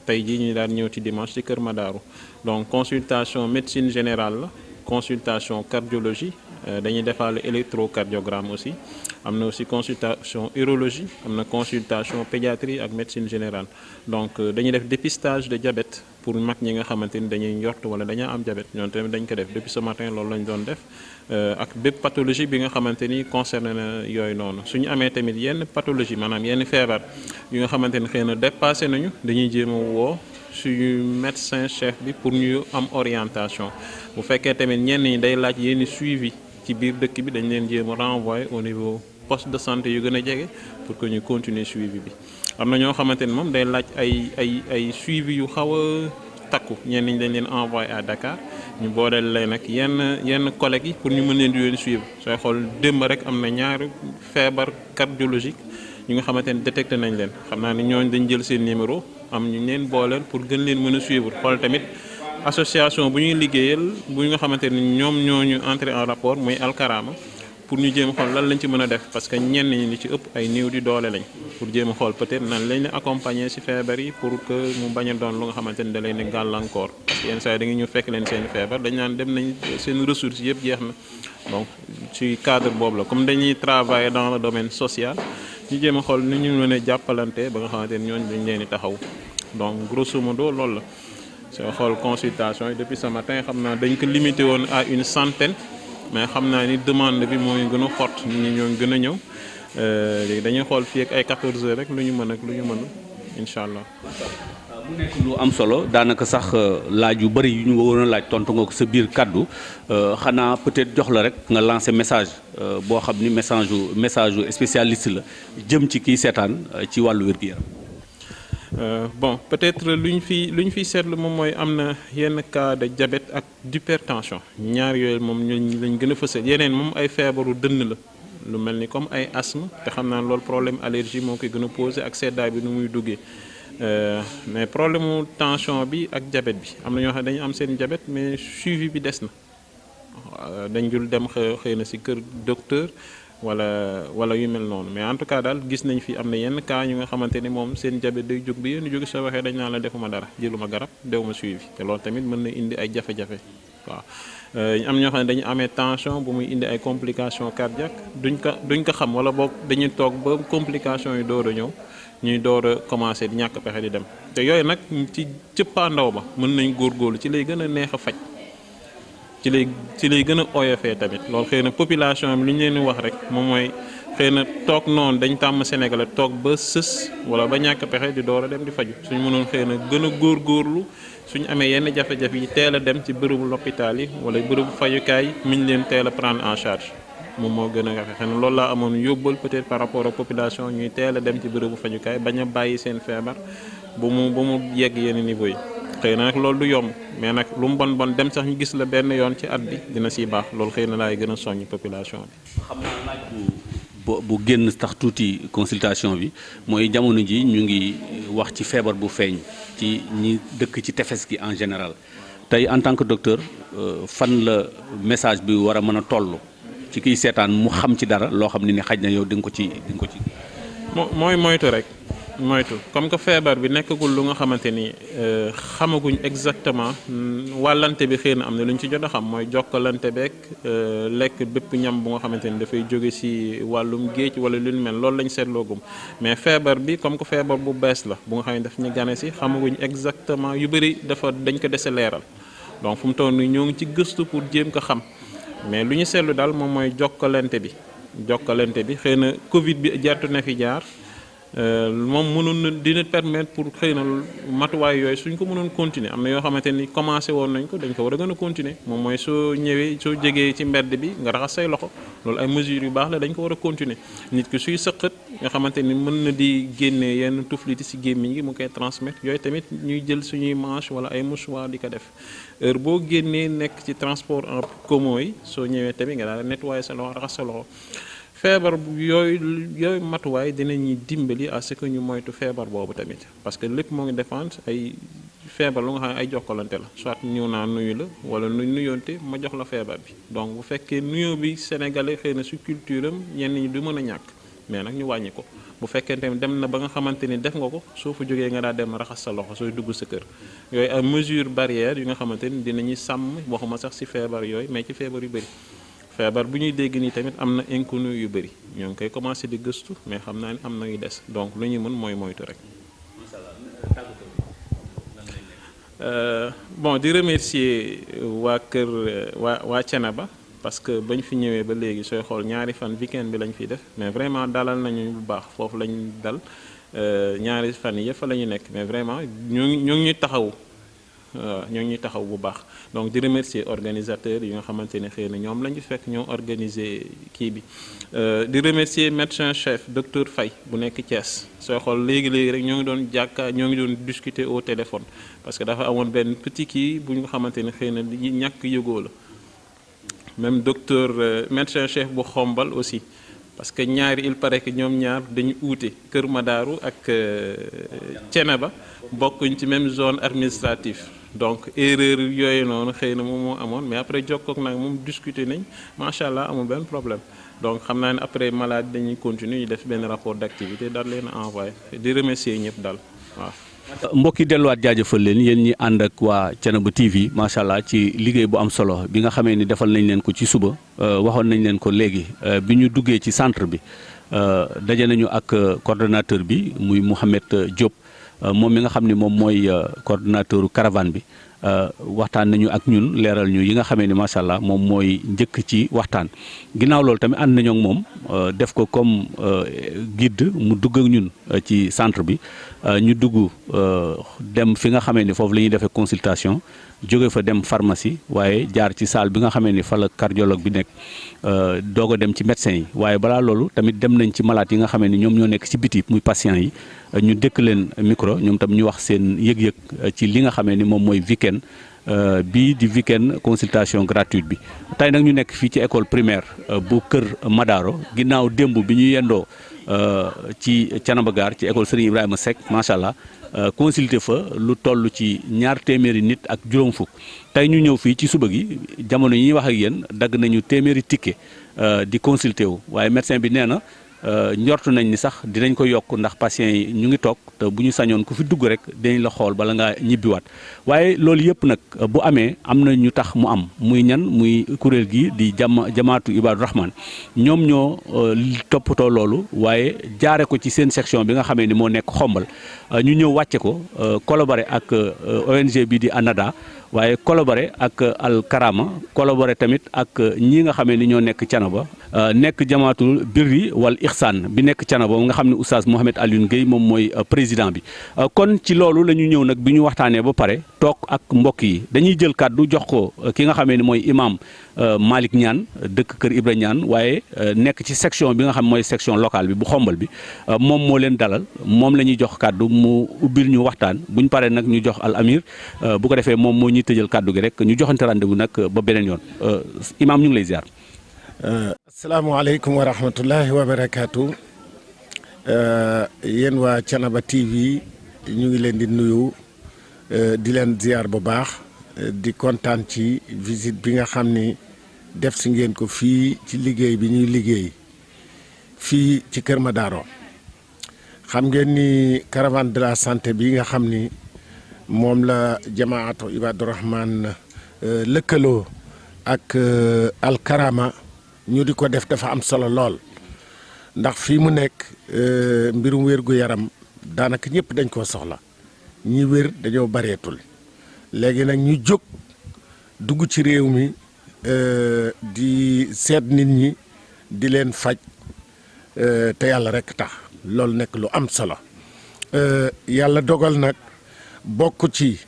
tey jii ñu daan ñëw ci dimanche ci Kër Madaro donc consultation médecine générale la consultation cardiologie dañuy defaale électrocardiogramme aussi am na aussi consultation urologie am na consultation pédiatrie ak médecine générale donc dañuy def dépistage de diabète pour mag ñi nga xamante ni dañuy njort wala dañoo am diabète ñoom tamit dañ ko def depuis ce matin loolu lañ doon def ak bépp pathologie bi nga xamante ni concerné na yooyu noonu suñu amee tamit yenn pathologie maanaam yenn feebar yu nga xamante ni xëy na dépassé nañu dañuy jéem a woo suñu médecin chef bi pour ñu am orientation bu fekkee tamit ñenn ñi day laaj yenn suivi ci biir dëkk bi dañ leen jéem a renvoyer au niveau poste de santé yu gën a jege pour que ñu continuer suivi bi am na ñoo xamante ni moom day laaj ay suivi yu xaw a takku ñenn ñi dañ leen envoyé à Dakar ñu booleel leen nag yenn collègues yi pour ñu mën leen di leen suivre sooy xool démb rek am na ñaari feebar cardiologique ñu nga xamante ni détecté nañ leen xam naa ni ñooñu dañ jël seen numéro am ñu leen booleel pour gën leen mën a suivre xool tamit association bu ñuy liggéeyal bu nga xamante ni ñoom ñooñu entré en rapport muy Alkarama pour ñu jéem a xool lan lañ ci mën a def parce que ñenn ñi li ci ëpp ay néew di doole lañ pour jéem a xool peut-être nan lañ la accompagner ci feebar yi pour que mu bañ a doon lu nga xamante ni da leen di gàllankoor parce que yenn saa yi da nga ñu fekk leen seen feebar dañ naan dem nañ seen ressources yëpp jeex na donc ci cadre boobu la comme dañuy travailler dans le domaine social ñu jéem a xool ni ñu mën a jàppalante ba nga xamante ni ñooñu dañ leen di taxaw donc grosso modo loolu la soo xool consultation yi depuis ce matin xam naa dañ ko limité woon à une centaine mais xam naa ni demande bi mooy gën a forte nit ñi ñoo gën a ñëw léegi dañuy xool fii ak ay 14 heures rek lu ñu mën ak lu ñu mënul incha allah. mu nekk lu am solo daanaka sax laaj yu bëri yu ñu waroon a laaj tontu nga ko sa biir kaddu xanaa peut-être jox la rek nga lancer message boo xam ni message yu spécialiste la jëm ci kii seetaan ci wàllu wér-gu-yaram. Bon peut-être lu ñu fi seetlu moom mooy am na yenn cas de diabète ak d'hypertension ñaar yooyu moom ñu lañ gën a fësal yeneen moom ay feebaru dënn la lu mel ni comme ay asthme te xam naa loolu problème allergie moo koy gën a posé ak seddaay bi nu muy duggee mais problème mu tension bi ak diabète bi am na ñoo xam ne dañu am seen diabète mais suivi bi des na dañ dul dem xëy na ci kër docteur wala yu mel noonu mais en tout cas daal gis nañ fi am na yenn cas ñu nga xamante ni moom seen diabète day jóg bi yéen jóge soo waxee dañ naan la defuma dara jëluma garab dewuma suivi te loolu tamit mën na indi ay jafe-jafe waaw am ñoo xam ne dañu amee tension bu muy indi ay complications cardiaques duñ ko xam wala boog dañuy toog ba complications yi door a ñëw ñuy door a commencé di ñàkk pexe di dem te yooyu nag ci cëppaandaw ba mën nañ góorgóorlu ci lay gën a neex a faj ci lay gën a oyofee tamit loolu xëy na population bi li ñu leen di wax rek moom mooy xëy na toog noonu dañ tàmm Sénégal toog ba sës wala ba ñàkk pexe di door a dem di faju suñ mënoon xëy na gën a góorgóorlu suñu amee yenn jafe-jafe yi teel a dem ci bërëbu l'hôpital yi wala bërëbu fajukaay mi ñu leen teel a prendre en charge moom moo gën a jafe xëy na loolu laa amoon yóbbal peut-être par rapport ak population ñuy teel a dem ci bërëbu fajukaay bañ a bàyyi seen feebar ba mu yegg yenn niveau yi xëy na nag loolu du yomb mais nag lu mu bon dem sax ñu gis la benn yoon ci at bi dina siy baax loolu xëy na laay gën a soññ population bi. xam naa laaj bu génn tax tuuti consultation bi mooy jamono ji ñu ngi wax ci feebar bu feeñ ci ñi dëkk ci tefes gi en général tey en tant que docteur fan la message bi war a mën a toll ci kiy seetaan mu xam ci dara loo xam ne ni xaj na yow di nga ko ci. mooy moytu rek. moytu comme que feebar bi nekkagul lu nga xamante ni xamaguñ exactement wàllante bi xëy na am na lu ñu ci jot a xam mooy jokkalante beeg lekk bépp ñam bu nga xamante ni dafay jóge ci wàllum géej wala lu ñu mel loolu lañ seetloogum mais feebar bi comme que feebar bu bees la bu nga xam ne daf ñu gane ci xamaguñ exactement yu bëri dañ ko dese leeral donc fu mu toll nii ñoo ngi ci gëstu pour jéem ko xam mais lu ñu seetlu daal moom mooy jokkalante bi xëy na Covid bi jartu na fi jaar. moom mënoon na dina permettre pour xëy na matuwaay yooyu suñ ko mënoon continuer am na yoo xamante ni commencé woon nañ ko dañ ko war a gën a continuer moom mooy soo jegee ci mbedd bi nga raxas say loxo loolu ay mesures yu baax la dañ ko war a continuer nit ki suy sëqat nga xamante ni mën na di génnee yenn tufliti ci gémmiñ gi mu koy transmettre yooyu tamit ñuy jël suñuy manche wala ay mouchoir di ko def heure boo génnee nekk ci transport en commun yi soo ñëwee tamit nga daal nettoyer sa loxo raxas sa loxo feebar yooyu matuwaay dinañuy dimbali à ce que ñu moytu feebar boobu tamit parce que lépp moo ngi dépendre ay feebar lu nga xam ne ay jokkalante la soit ñëw naa nuyu la wala nuyoonte ma jox la feebar bi donc bu fekkee nuyoo bi sénégalais xëy na su culture am ñenn ñi du mën a ñàkk mais nag ñu wàññi ko bu fekkee tamit dem na ba nga xamante ni def nga ko soo fa jógee nga daal dem raxas sa loxo sooy dugg sa kër yooyu ay mesures barrières yu nga xamante ni dinañuy sàmm waxuma sax ci feebar yooyu mais ci feebar yu bëri. feebar bu ñuy dégg nii tamit am na inconnu yu bëri ñoo ngi koy commencé di gëstu mais xam naa ni am na yu des donc lu ñu mën mooy moytu rek. bon di remercier waa kër waa Thiénaba parce que bañ fi ñëwee ba léegi sooy xool ñaari fan weekend bi lañ fiy def mais vraiment dalal nañu bu baax foofu lañ dal ñaari fan yi yëpp fa la ñu nekk mais vraiment ñoo ngi ñuy taxawu. waaw ñoo ngi ñuy taxaw bu baax donc di remercier organisateurs yi nga xamante ne xëy na ñoom lañu fekk ñoo organiser kii bi di remercier médecin chef docteur Faye bu nekk Thiès sooy xool léegi rek ñoo ngi doon discuter au téléphone parce que dafa amoon benn petit kii bu nga xamante ne xëy na ñàkk yëgoo la même docteur médecin chef bu Xombal aussi parce que ñaari il paraît que ñoom ñaar dañu uute Kër Madaaru ak Thiénaba bokkuñ ci même zone administrative donc erreur yooyu noonu xëy na moom moo amoon mais après jokkook nag moom discuter nañ macha allah amul benn problème donc xam naa ne après malade dañuy continuer ñu def benn rapport d'activité daal leen envoyé di remercier ñëpp daal waaw. mbokk yi delluwaat jaajëfal leen yéen ñi ànd ak waa Thiénaba TV macha allah ci liggéey bu am solo bi nga xamee ni defal nañ leen ko ci suba waxoon nañ leen ko léegi bi ñu duggee ci centre bi daje nañu ak coordonnateur bi muy Mouhamed Diop moom mi nga xam ni moom mooy coordonnateur caravane bi waxtaan nañu ak ñun leeral ñu yi nga xamee ni macha allah moom mooy njëkk ci waxtaan ginnaaw loolu tamit ànd nañu ak moom def ko comme guide mu dugg ak ñun ci centre bi ñu dugg dem fi nga xamee ni foofu la ñuy defee consultation jóge fa dem pharmacie waaye jaar ci salle bi nga xamee ni fa la cardiologue bi nekk doog a dem ci médecin yi waaye balaa loolu tamit dem nañ ci malade yi nga xamee ni ñoom ñoo nekk ci biti muy patient yi ñu dëkk leen micro ñoom tam ñu wax seen yëg-yëg ci li nga xamee ni moom mooy week-end bii di week-end consultation gratuite bi tey nag ñu nekk fii ci école primaire bu Kër Madaro ginnaaw démb bi ñu yendoo ci Thiénaba Gare ci école Serigne Ibrahima Seck macha allah consulté fa lu toll ci 200 nit ak juróom fukk tey ñu ñëw fii ci suba gi jamono yi ñuy wax ak yéen dagg nañu 100 ticket di consulté wu waaye médecin bi nee na njortu nañ ni sax dinañ ko yokk ndax patients yi ñu ngi toog te bu ñu sañoon ku fi dugg rek dinañ la xool bala ngaa ñibbiwaat waaye loolu yëpp nag bu amee am na ñu tax mu am muy ñan muy kuréel gi di jamaatu Ibadu Rahman ñoom ñoo toppatoo loolu waaye jaare ko ci seen section bi nga xamee ni moo nekk xombal ñu ñëw wàcce ko collaboré ak ONG bi di ANADA waaye collaboré ak Al Karama collaboré tamit ak ñi nga xamee ni ñoo nekk Thiénaba nekk jamaatul birri wal ixsaan bi nekk Thiénaba nga xam ne oustaz Mohamed Alioune Guèye moom mooy président bi kon ci loolu la ñu ñëw nag bi ñu waxtaanee ba pare toog ak mbokk yi dañuy jël kàddu jox ko ki nga xamee ni mooy imam Malick Niane dëkk Kër Ibra Niane waaye nekk ci section bi nga xam mooy section locale bi bu xombal bi moom moo leen dalal moom la ñuy jox kàddu mu ubbil ñu waxtaan buñ paree nag ñu jox al amir bu ko defee moom moo ñuy tëjal kàddu gi rek ñu joxante rendez-vous nag ba beneen yoon imam ñu ngi lay ziar. asalaamaaleykum wa rahmatullahi wa barakaatu yéen waa Thiénaba TV ñu ngi leen di nuyu di leen ziar bu baax di kontaan ci visite bi nga xam ni def si ngeen ko fii ci liggéey bi ñuy liggéey fii ci Kër Madaro xam ngeen ni caravane de la santé bi nga xam ni moom la jamaatu Ibadu Rahman lëkkaloo ak Al Karama ñu di ko def dafa am solo lool ndax fii mu nekk mbirum wér-gu-yaram daanaka ñëpp dañ koo soxla ñi wér dañoo bareetul léegi nag ñu jóg dugg ci réew mi di seet nit ñi di leen faj te yàlla rekk tax loolu nekk lu am solo yàlla dogal nag bokk ci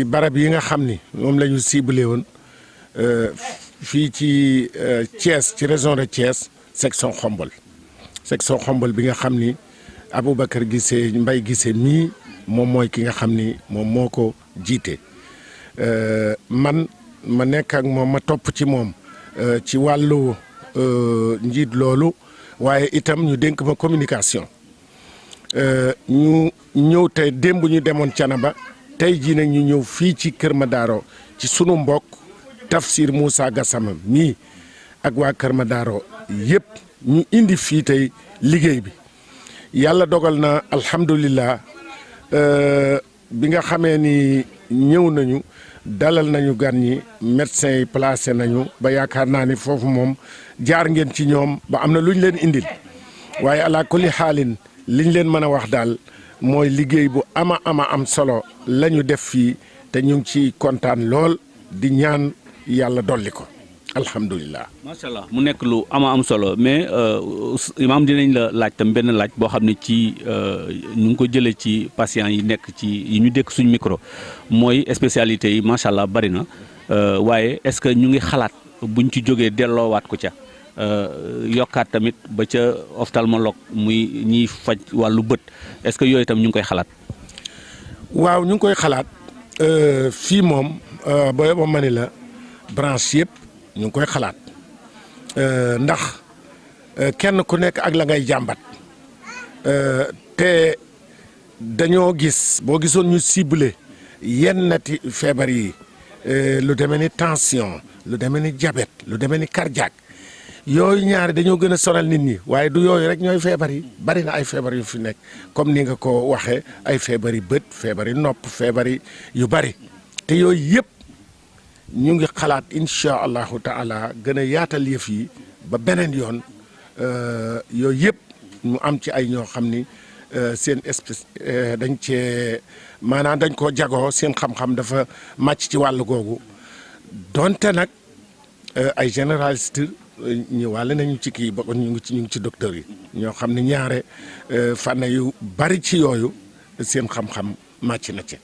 barab yi nga xam ni moom la ñu ciblé woon fii ci Thiès ci région de Thiès section Xombol bi nga xam ni Aboubacar Guissé Mbaye Guissé mii moom mooy ki nga xam ni moom moo ko jiite man ma nekk ak moom ma topp ci moom ci wàllu njiit loolu waaye itam ñu dénk ma communication ñu ñëw tey démb ñu demoon Thiénaba tey jii nag ñu ñëw fii ci Kër Madaro ci sunu mbokk Tafsir Moussa Gassama mii ak waa Kër Madaro yëpp ñu indi fii tey liggéey bi yàlla dogal na alhamdulillah bi nga xamee ni ñëw nañu dalal nañu gan ñi médecins yi placé nañu ba yaakaar naa ni foofu moom jaar ngeen ci ñoom ba am na lu ñu leen indil waaye ala kulli xaalin liñ leen mën a wax daal mooy liggéey bu am solo la ñu def fii te ñu ngi ci kontaan lool di ñaan yàlla dolli ko alhamdulilah. macha allah mu nekk lu am solo mais imaam dinañ la laaj tam benn laaj boo xam ne ci ñu ngi ko jëlee ci patients yi nekk ci yi ñu dékk suñ micro mooy spécialité yi macha allah bari na waaye est-ce que ñu ngi xalaat buñ ci jógee delloowaat ko ca yokkaat tamit ba ca ophtalmologue muy ñiy faj wàllu bët est-ce que yooyu itam ñu ngi koy xalaat. waaw ñu ngi koy xalaat fii moom booy ba ma ni la branche yëpp ñu ngi koy xalaat ndax kenn ku nekk ak la ngay jàmbat te dañoo gis boo gisoon ñu ciblé yennati feebar yi lu demee ni tension lu demee ni diabète lu demee ni cardiaque yooyu ñaari dañoo gën a sonal nit ñi waaye du yooyu rek ñooy feebar yi bari na ay feebar yu fi nekk comme ni nga ko waxee ay feebar yi bët feebar yi nopp feebar yi yu bari te yooyu yëpp ñu ngi xalaat incha allahu taala gën a yaatal yëf yi ba beneen yoon yooyu yëpp mu am ci ay ñoo xam ni seen espèce dañ cee maanaam dañ koo jagoo seen xam-xam dafa màcc ci wàll googu donte nag ay généraliste ñëwaale nañu ci kii ba ñu ngi ci docteur yi ñoo xam ne ñaare fànn yu bari ci yooyu seen xam-xam màcc na ci.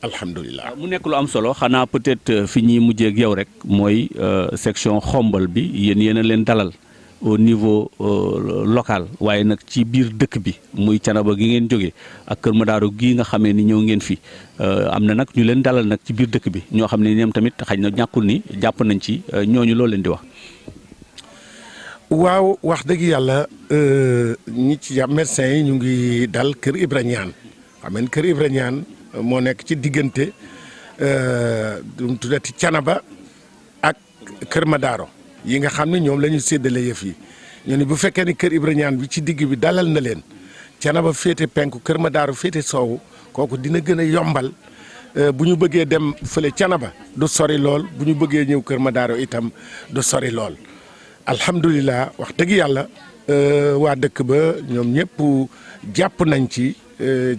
alhamdulilah mu nekk lu am solo xanaa peut-être fi ñuy mujjee ak yow rek mooy section xombal bi yéen a leen dalal au niveau local waaye nag ci biir dëkk bi muy Thiénaba gi ngeen jógee ak Kër Madaro gii nga xamee ni ñëw ngeen fi am na nag ñu leen dalal nag ci biir dëkk bi ñoo xam ne ñoom tamit xëy na ñàkkul ni jàpp nañ ci ñooñu loo leen di wax. waaw wax dëgg yàlla ñi ci jàpp médecins yi ñu ngi dal kër Ibra Ñaan xam ngeen kër Ibra Ñaan moo nekk ci diggante du tuddati Canaba ak Kër Madaro yi nga xam ne ñoom la ñu séddale yëf yi ñu ni bu fekkee ni kër Ibra Ñaan bi ci digg bi dalal na leen Canaba féete penku Kër Madaro féete soowu kooku dina gën a yombal bu ñu bëggee dem fële Canaba du sori lool bu ñu bëggee ñëw Kër Madaro itam du sori lool. alhamdulilah wax dëgg yàlla waa dëkk ba ñoom ñëpp jàpp nañ ci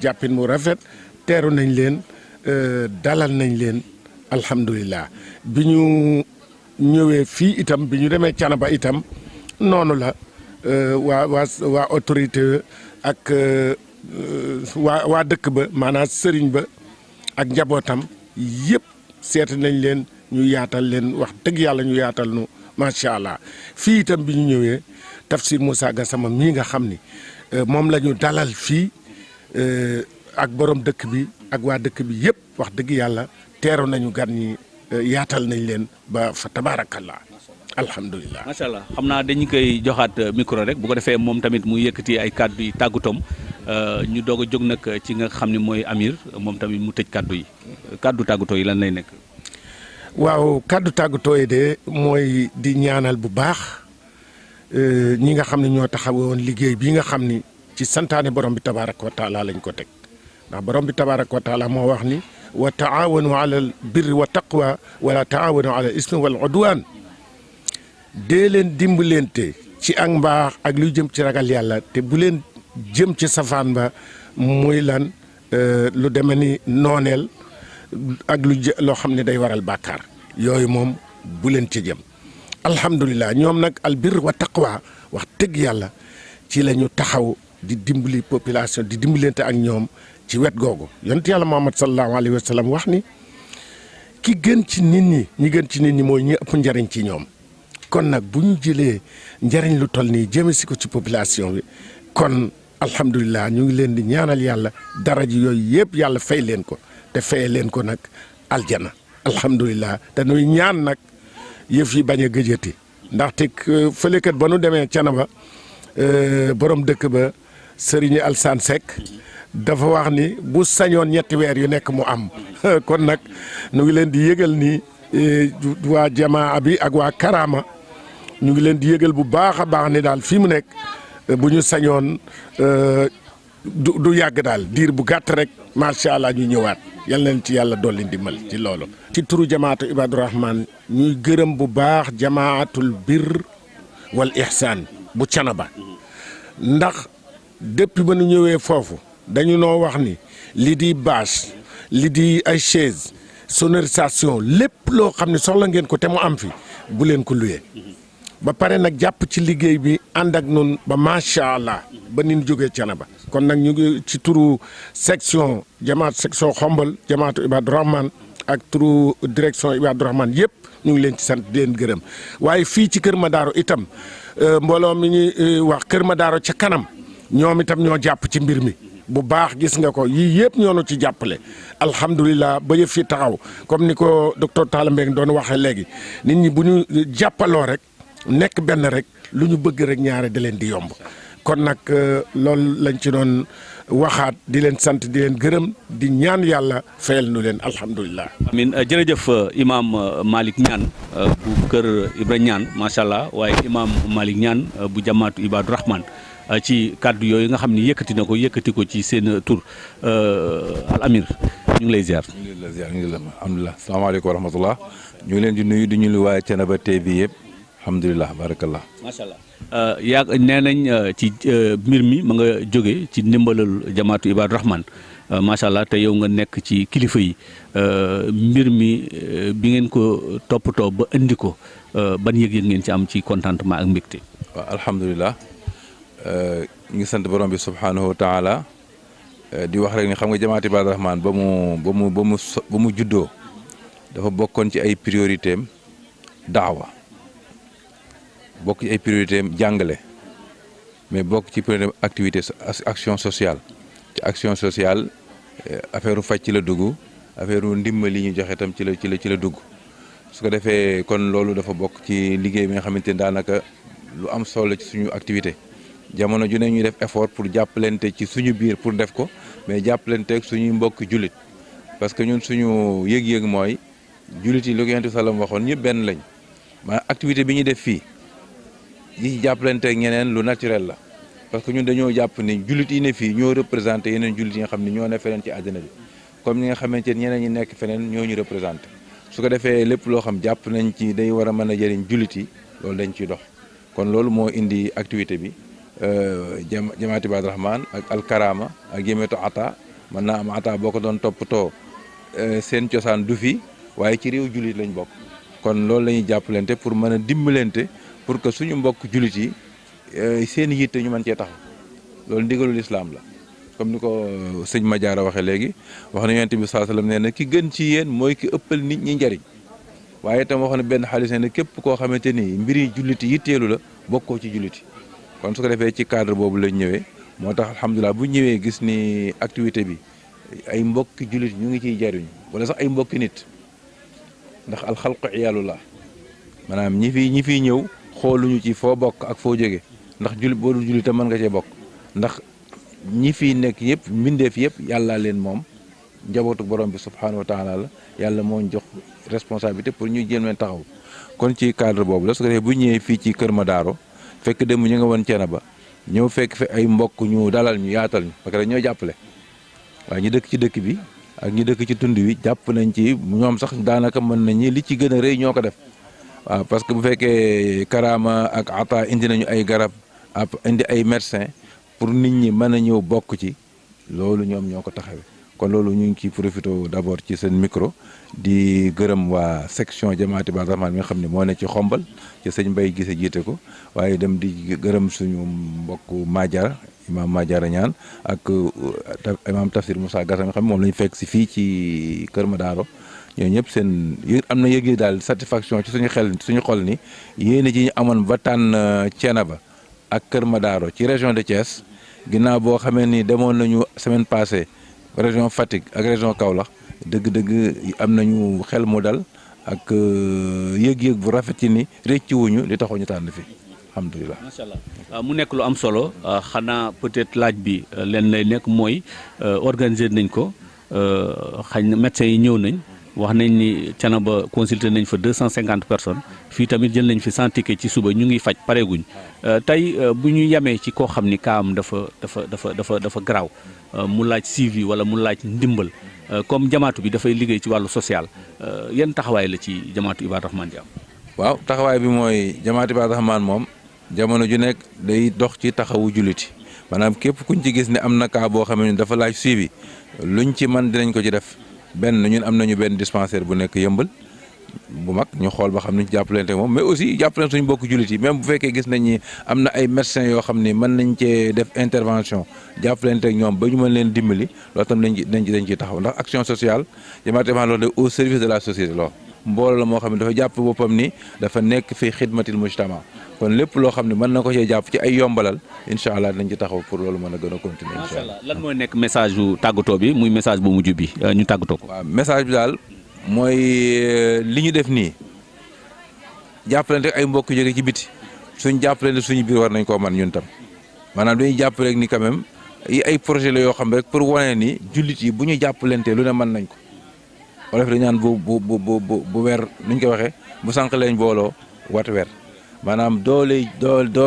jàppin mu rafet teeru nañ leen dalal nañ leen alhamdulilah bi ñu ñëwee fii itam bi ñu demee Canaba itam noonu la waa autorité ak waa dëkk ba maanaam sëriñ ba ak njabootam yëpp seet nañ leen ñu yaatal leen wax dëgg yàlla ñu yaatal nu macha allah fii itam bi ñu ñëwee Tafsir Moussa Gassama mii nga xam ni moom la ñu dalal fii ak borom dëkk bi ak waa dëkk bi yëpp wax dëgg yàlla teeru nañu gan ñi yaatal nañ leen ba fa tabaarakallah alhamdulilah. macha allah xam naa dañu koy joxaat micro rek bu ko defee moom tamit mu yëkkati ay kàddu yi tàggutoom ñu doog a jóg nag ci nga xam ne mooy Amir moom tamit mu tëj kàddu yi kàddu tàggatoo yi lan lay nekk. waaw kàddu tàggatoo yi de mooy di ñaanal bu baax ñi nga xam ne ñoo taxawoon liggéey bii nga xam ni ci santaane borom bi tabaaraka wa taala lañ ko teg ndax borom bi tabaaraka wa taala moo wax ni wa taawanu ala al birri wa taqwa wala taawanu ala al ismi wal udwan dee leen dimbalante ci ak mbaax ak luy jëm ci ragal yàlla te bu leen jëm ci safaan ba muy lan lu deme ni nooneel ak loo xam ne day waral bàkkaar yooyu moom bu leen ci jëm alhamdulilah ñoom nag albir wa taqwa wax dëgg yàlla ci la ñu taxaw di dimbali population di dimbalante ak ñoom ci wet googu yonent yàlla Muhammad sallallahu alayhi wa sallam wax ni ki gën ci nit ñi ñi gën ci nit ñi mooy ñi ëpp njariñ ci ñoom kon nag bu ñu jëlee njariñ lu toll nii jëme si ko ci population bi kon alhamdulilah ñu ngi leen di ñaanal yàlla daraji yooyu yëpp yàlla fay leen ko te fay leen ko nag aljana alhamdulilah dañuy ñaan nag yëf yi bañ a gëjati ndaxte fëlekat ba nu demee Canaba borom dëkk ba Serigne Alsane Seck dafa wax ni bu sañoon ñetti weer yu nekk mu am kon nag ñu ngi leen di yëgal ni waa jamaa bi ak waa Karama ñu ngi leen di yëgal bu baax a baax ni daal fii mu nekk bu ñu sañoon du yàgg daal diir bu gàtt rek macha allah ñu ñëwaat yal nañ ci yàlla dolli ndimbal ci loolu. ci turu jamaatu Ibadu Rahman ñuy gërëm bu baax jamaatul bir wal ihsaan bu Canaba ndax depuis ba nu ñëwee foofu dañu noo wax ni li di bâche li di ay chaise sonorisation lépp loo xam ne soxla ngeen ko te mu am fi bu leen ko luyee ba pare nag jàpp ci liggéey bi ànd ak noonu ba macha allah ba ni ñu jógee Canaba kon nag ñu ngi ci turu section section Xombal jamaatu Ibadu Rahman ak turu direction Ibadu Rahman yëpp ñu ngi leen ci sant di leen gërëm waaye fii ci Kër Madaro itam mbooloo mi ñuy wax Kër Madaro ca kanam ñoom itam ñoo jàpp ci mbir mi bu baax gis nga ko yii yëpp ñoo nu ci jàppale alhamdulilah ba yëf fi taxaw comme ni ko docteur Talla Mbengue doon waxee léegi nit ñi bu ñu jàppaloo rek nekk benn rek lu ñu bëgg rek ñaare da leen di yomb kon nag loolu lañ ci doon waxaat di leen sant di leen gërëm di ñaan yàlla fayal nu leen alhamdulilah. amiin jërëjëf imaam Malick Niane bu kër Ibra Niane macha allah waaye imaam Malick Niane bu jamaatu Ibadu Rahman ci kàddu yooyu nga xam ni yëkkati ko ci seen tur al amir ñu ngi lay ziar. ñu ngi lay ziar ñu ngi lay alhamdulilah salaamaaleykum wa rahmatullah ñu ngi leen di nuyu di ñu lu waaye Thiénaba TV yëpp alhamdulilah barakallah. macha allah yaa nee nañ ci mbir mi ma nga jóge ci ndimbalal jamaatu Ibadu Rahman macha allah te yow nga nekk ci kilifa yi mbir mi bi ngeen ko toppatoo ba indi ko ban yëg-yëg ngeen ci am ci contentement ak mbégte. waaw alhamdulilah. ñu ngi sant borom bi subhanahu wa taala di wax rek ni xam nga jamaati Ibadu Rahman ba mu juddoo dafa bokkoon ci ay priorité am daawa bokk ci ay priorité am jàngale mais bokk ci priorité activité action sociale ci action sociale affaire faj ci la dugg affaire ndimbal yi ñu joxe itam ci la dugg su ko defee kon loolu dafa bokk ci liggéey bi nga xamante ni daanaka lu am solo ci suñu activité jamono ju ne ñuy def effort pour jàppalante ci suñu biir pour def ko mais jàppalante ak suñuy mbokk jullit parce que ñun suñu yëg-yëg mooy jullit yi lu ko Yonent bi sallam waxoon ñëpp benn lañ maanaam activité bi ñuy def fii yi ci jàppalante ak ñeneen lu naturel la parce que ñun dañoo jàpp ni jullit yi ne fii ñoo représenté yeneen jullit yi nga xam ne ñoo ne feneen ci àddina bi comme ñi nga xamante ne ñeneen ñi nekk feneen ñoo ñu représenté su ko defee lépp loo xam jàpp nañ ci day war a mën a jëriñ jullit yi loolu dañ ciy dox kon loolu moo indi activité bi jamaati Ibaadu Rahmaan ak alkarama ak yemetu ata mën naa am ata boo ko doon toppatoo seen cosaan du fi waaye ci réew jullit lañ bokk kon loolu la ñuy jàppalante pour mën a dimbalante pour que suñu mbokk jullit yi seen yitte ñu mën cee taxaw loolu ndigalul islaam la comme ni ko sëñ Madiara waxee léegi wax na Yonent bi sallallahu alayhi wasallam nee na ki gën ci yéen mooy ki ëppal nit ñi njariñ waaye itam wax na benn xaalis ne képp koo xamante ni mbiri julliti yitteelu la bokkoo ci julliti kon su ko defee ci cadre boobu lañ ñëwee moo tax alhamdulilah bu ñëwee gis ni activité bi ay mbokki jullit ñu ngi ciy jariñ wala sax ay mbokki nit ndax alxalqu iyaalullah maanaam ñi fiy ñëw xooluñu ci foo bokk ak foo jóge ndax jullit boo dul jullit tam mën nga cee bokk ndax ñi fiy nekk yëpp mbindeef yëpp yàlla leen moom njabootu borom bi subhanahu wa taala la yàlla moo jox responsabilité pour ñu jéem leen taxaw kon ci cadre boobu la su ko defee bu ñëwee fii ci Kër Madaro fekk dem ñu nga woon Thiénaba ñëw fekk fi ay mbokk ñu dalal ñu yaatal ñu parce que ñoo jàppale waaye ñu dëkk ci dëkk bi ak ñu dëkk ci tund wi jàpp nañ ci ñoom sax daanaka mën nañu li ci gën a rëy ñoo ko def waaw parce que bu fekkee Karama ak Ata indi nañu ay garab indi ay médecin pour nit ñi mën a ñëw bokk ci loolu ñoom ñoo ko taxawee kon loolu ñu ngi ciy profité d'abord ci seen micro di gërëm waa section jamaati Ibaadu Rahmaan mi nga xam ne moo ne ci xombal ci sëñ Mbaye Gise jiite ko waaye dem di gërëm suñu mbokk Madiara imam Madiara ñaan ak imam Tafsir Moussa Gassa nga xam ne moom la ñu fekk si fii ci Kër Madaro ñooñu ñëpp seen am na yëg daal satisfaction ci suñu xol ni yéen ji ñu amoon ba tànn Thiénaba ak Kër Madaro ci région de Thiès ginnaaw boo xamee ni demoon nañu semaine passée région Fatick ak région Kaolack dëgg-dëgg am nañu xel mu dal ak yëg-yëg bu rafet ci ni rëcc wuñu li taxoo ñu tànn fi alhamdulilah. macha allah mu nekk lu am solo xanaa peut-être laaj bi leen lay nekk mooy organiser nañ ko xañ na médecins yi ñëw nañ wax nañ ni Thiénaba consulté nañ fa 250 personnes fii tamit jël nañ fi 100 tickets ci suba ñu ngi faj pareeguñ tey bu ñu yemee ci koo xam ni kaam dafa garaaw mu laaj suivi wala mu laaj ndimbal comme jamaatu bi dafay liggéey ci wàllu social yan taxawaay la ci jamaatu Ibaadu Rahmaan di am. waaw taxawaay bi mooy jamaatu Ibaadu Rahmaan moom jamono ju nekk day dox ci taxawu julliti maanaam képp kuñ ci gis ne am na cas boo xam ne dafa laaj suivi luñ ci mën dinañ ko ci def. benn ñun am nañu benn dispensaire bu nekk Yëmbal bu mag ñu xool ba xam ni ñu jàppalante moom mais aussi jàppalante suñu bokk jullit yi même bu fekkee gis nañ ni am na ay médecins yoo xam ni mën nañ cee def intervention jàppalante ak ñoom ba ñu mën leen dimbali loolu tam dañ ciy taxaw ndax action sociale jamaatu loolu de au service de la société loolu mbooloo la moo xam ne dafa jàpp boppam ni dafa nekk fi xidmatil mujtama kon lépp loo xam ne mën na ko cee jàpp ci ay yombalal incha allah dinañ ci taxaw pour loolu mën a gën a continuer incha allah. lan mooy nekk message bu tàggatoo bi muy message bu mujj bi ñu tàggatoo ko. waaw message bi daal mooy li ñu def nii jàppalante ay mbokk jóge ci biti suñ jàppalante suñu biir war nañ koo man ñun tam maanaam dañuy jàpp rek ni quand même yi ay projet la yoo xam rek pour wane ni jullit yi bu ñu jàppalante lu ne mën nañ ko wala fi dañu naan bu weer nuñ ko waxee bu sànq leen booloo wat weer maanaam doole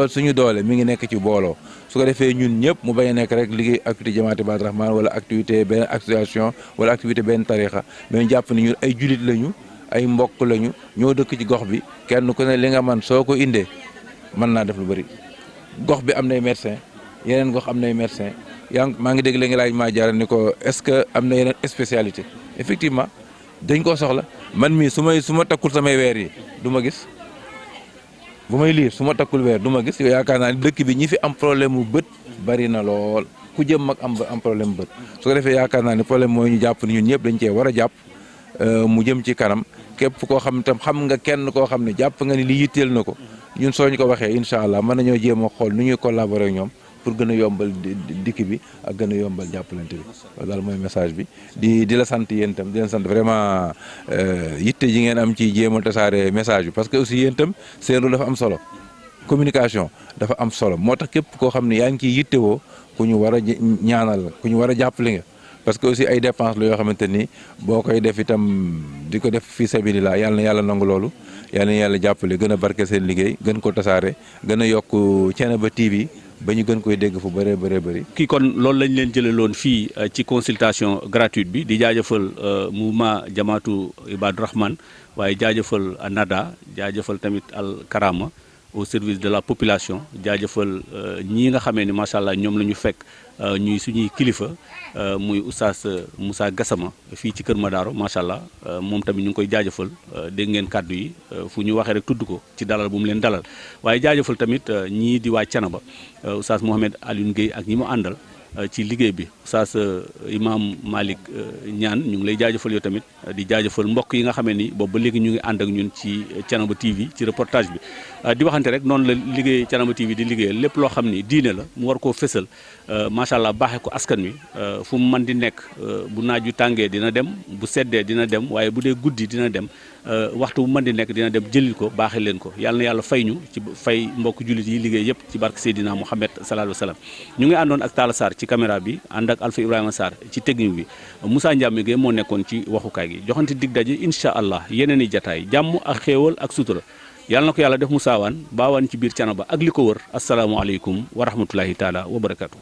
suñu doole mi ngi nekk ci booloo su ko defee ñun ñëpp mu bañ a nekk rek liggéey activité jamaati Ibaadu Rahmaan wala activité benn association wala activité benn tarixa mais jàpp ni ñun ay jullit lañu ay mbokk lañu ñoo dëkk ci gox bi kenn ku ne li nga man soo ko indee mën naa def lu bëri gox bi am nay médecin yeneen gox am nay médecin maa ngi dégg léegi laaj maa jaara ni ko est-ce que am na yeneen spécialité effectivement dañ koo soxla man mii su ma takkul samay weer yi du ma gis bu may liir su ma takkul weer du ma gis yow yaakaar naa ni dëkk bi ñi fi am problème mu bët bari na lool ku jëm mag am problème bët su ko defee yaakaar naa ni problème mooy ñu jàpp ni ñun ñëpp dañ cee war a jàpp mu jëm ci kanam képp koo xam tam xam nga kenn koo xam ne jàpp nga ni li yitteel na ko ñun soo ñu ko waxee incha allah mën nañoo jéem a xool nu ñuy collaborer ak ñoom pour gën a yombal dikk bi ak gën a yombal jàppalante bi loolu daal mooy message bi di la sant yéen itam di leen sant vraiment yitte ji ngeen am ci jéem a tasaare message bi parce que aussi yéen itam seen rôle dafa am solo communication dafa am solo moo tax képp koo xam ne yaa ngi ciy yittewoo ku ñu war a ñaanal ku ñu war a jàppale nga parce que aussi ay dépenses la yoo xamante ni boo koy def itam di ko def fii sabilillah yàlla na yàlla nangu loolu yàlla na yàlla jàppale gën a barke seen liggéey gën ko tasaare gën a yokk Thiénaba TV ba ñu gën koy dégg fu bëree bëri. kii kon loolu lañ leen jëlaloon fii ci consultation gratuite bi di jaajëfal mouvement Jamaatu Ibadu Rahman waaye jaajëfal NADA jaajëfal tamit Al Karama au service de la population jaajëfal ñii nga xamee ni macha allah ñoom la ñu fekk ñuy suñuy kilifa muy oustaz Moussa Gassama fii ci Kër Madaro macha allah moom tamit ñu ngi koy jaajëfal dégg ngeen kàddu yi fu ñu waxee rek tudd ko ci dalal bu mu leen dalal waaye jaajëfal tamit ñii di waa Thiénaba oustaz Mohamed Alioune Guèye ak ñi mu àndal ci liggéey bi oustaz imam Malick Niane ñu ngi lay jaajëfal yow tamit di jaajëfal mbokk yi nga xamee ni boobu ba léegi ñu ngi ànd ak ñun ci Thiénaba TV ci reportage bi di waxante rek noonu la liggéey Thiénaba TV di liggéeyal lépp loo xam ni diine la mu war koo fësal macha allah baaxee ko askan wi fu mu mën di nekk bu naaj wi tàngee dina dem bu seddee dina dem waaye bu dee guddi dina dem waxtu bu mën di nekk dina dem jëlil ko baaxee leen ko yàlla na yàlla fay ñu ci fay mbokk jullit yi liggéey yëpp ci barke Seydina Mouhamed sallallahu alayhi wa sallam ñu ngi àndoon ak Talla Sarr ci caméra bi ànd ak Alpha Ibrahima Sarr ci technique bi Moussa Ndiame Gueye moo nekkoon ci waxukaay gi joxante dig daje incha allah yeneen i jataay jàmm ak xéewal ak sutura yàlla na ko yàlla def mu saawaan baawaan ci biir Thiénaba ak li ko wër asalaamualeykum wa rahmatullahi taala wa barakatu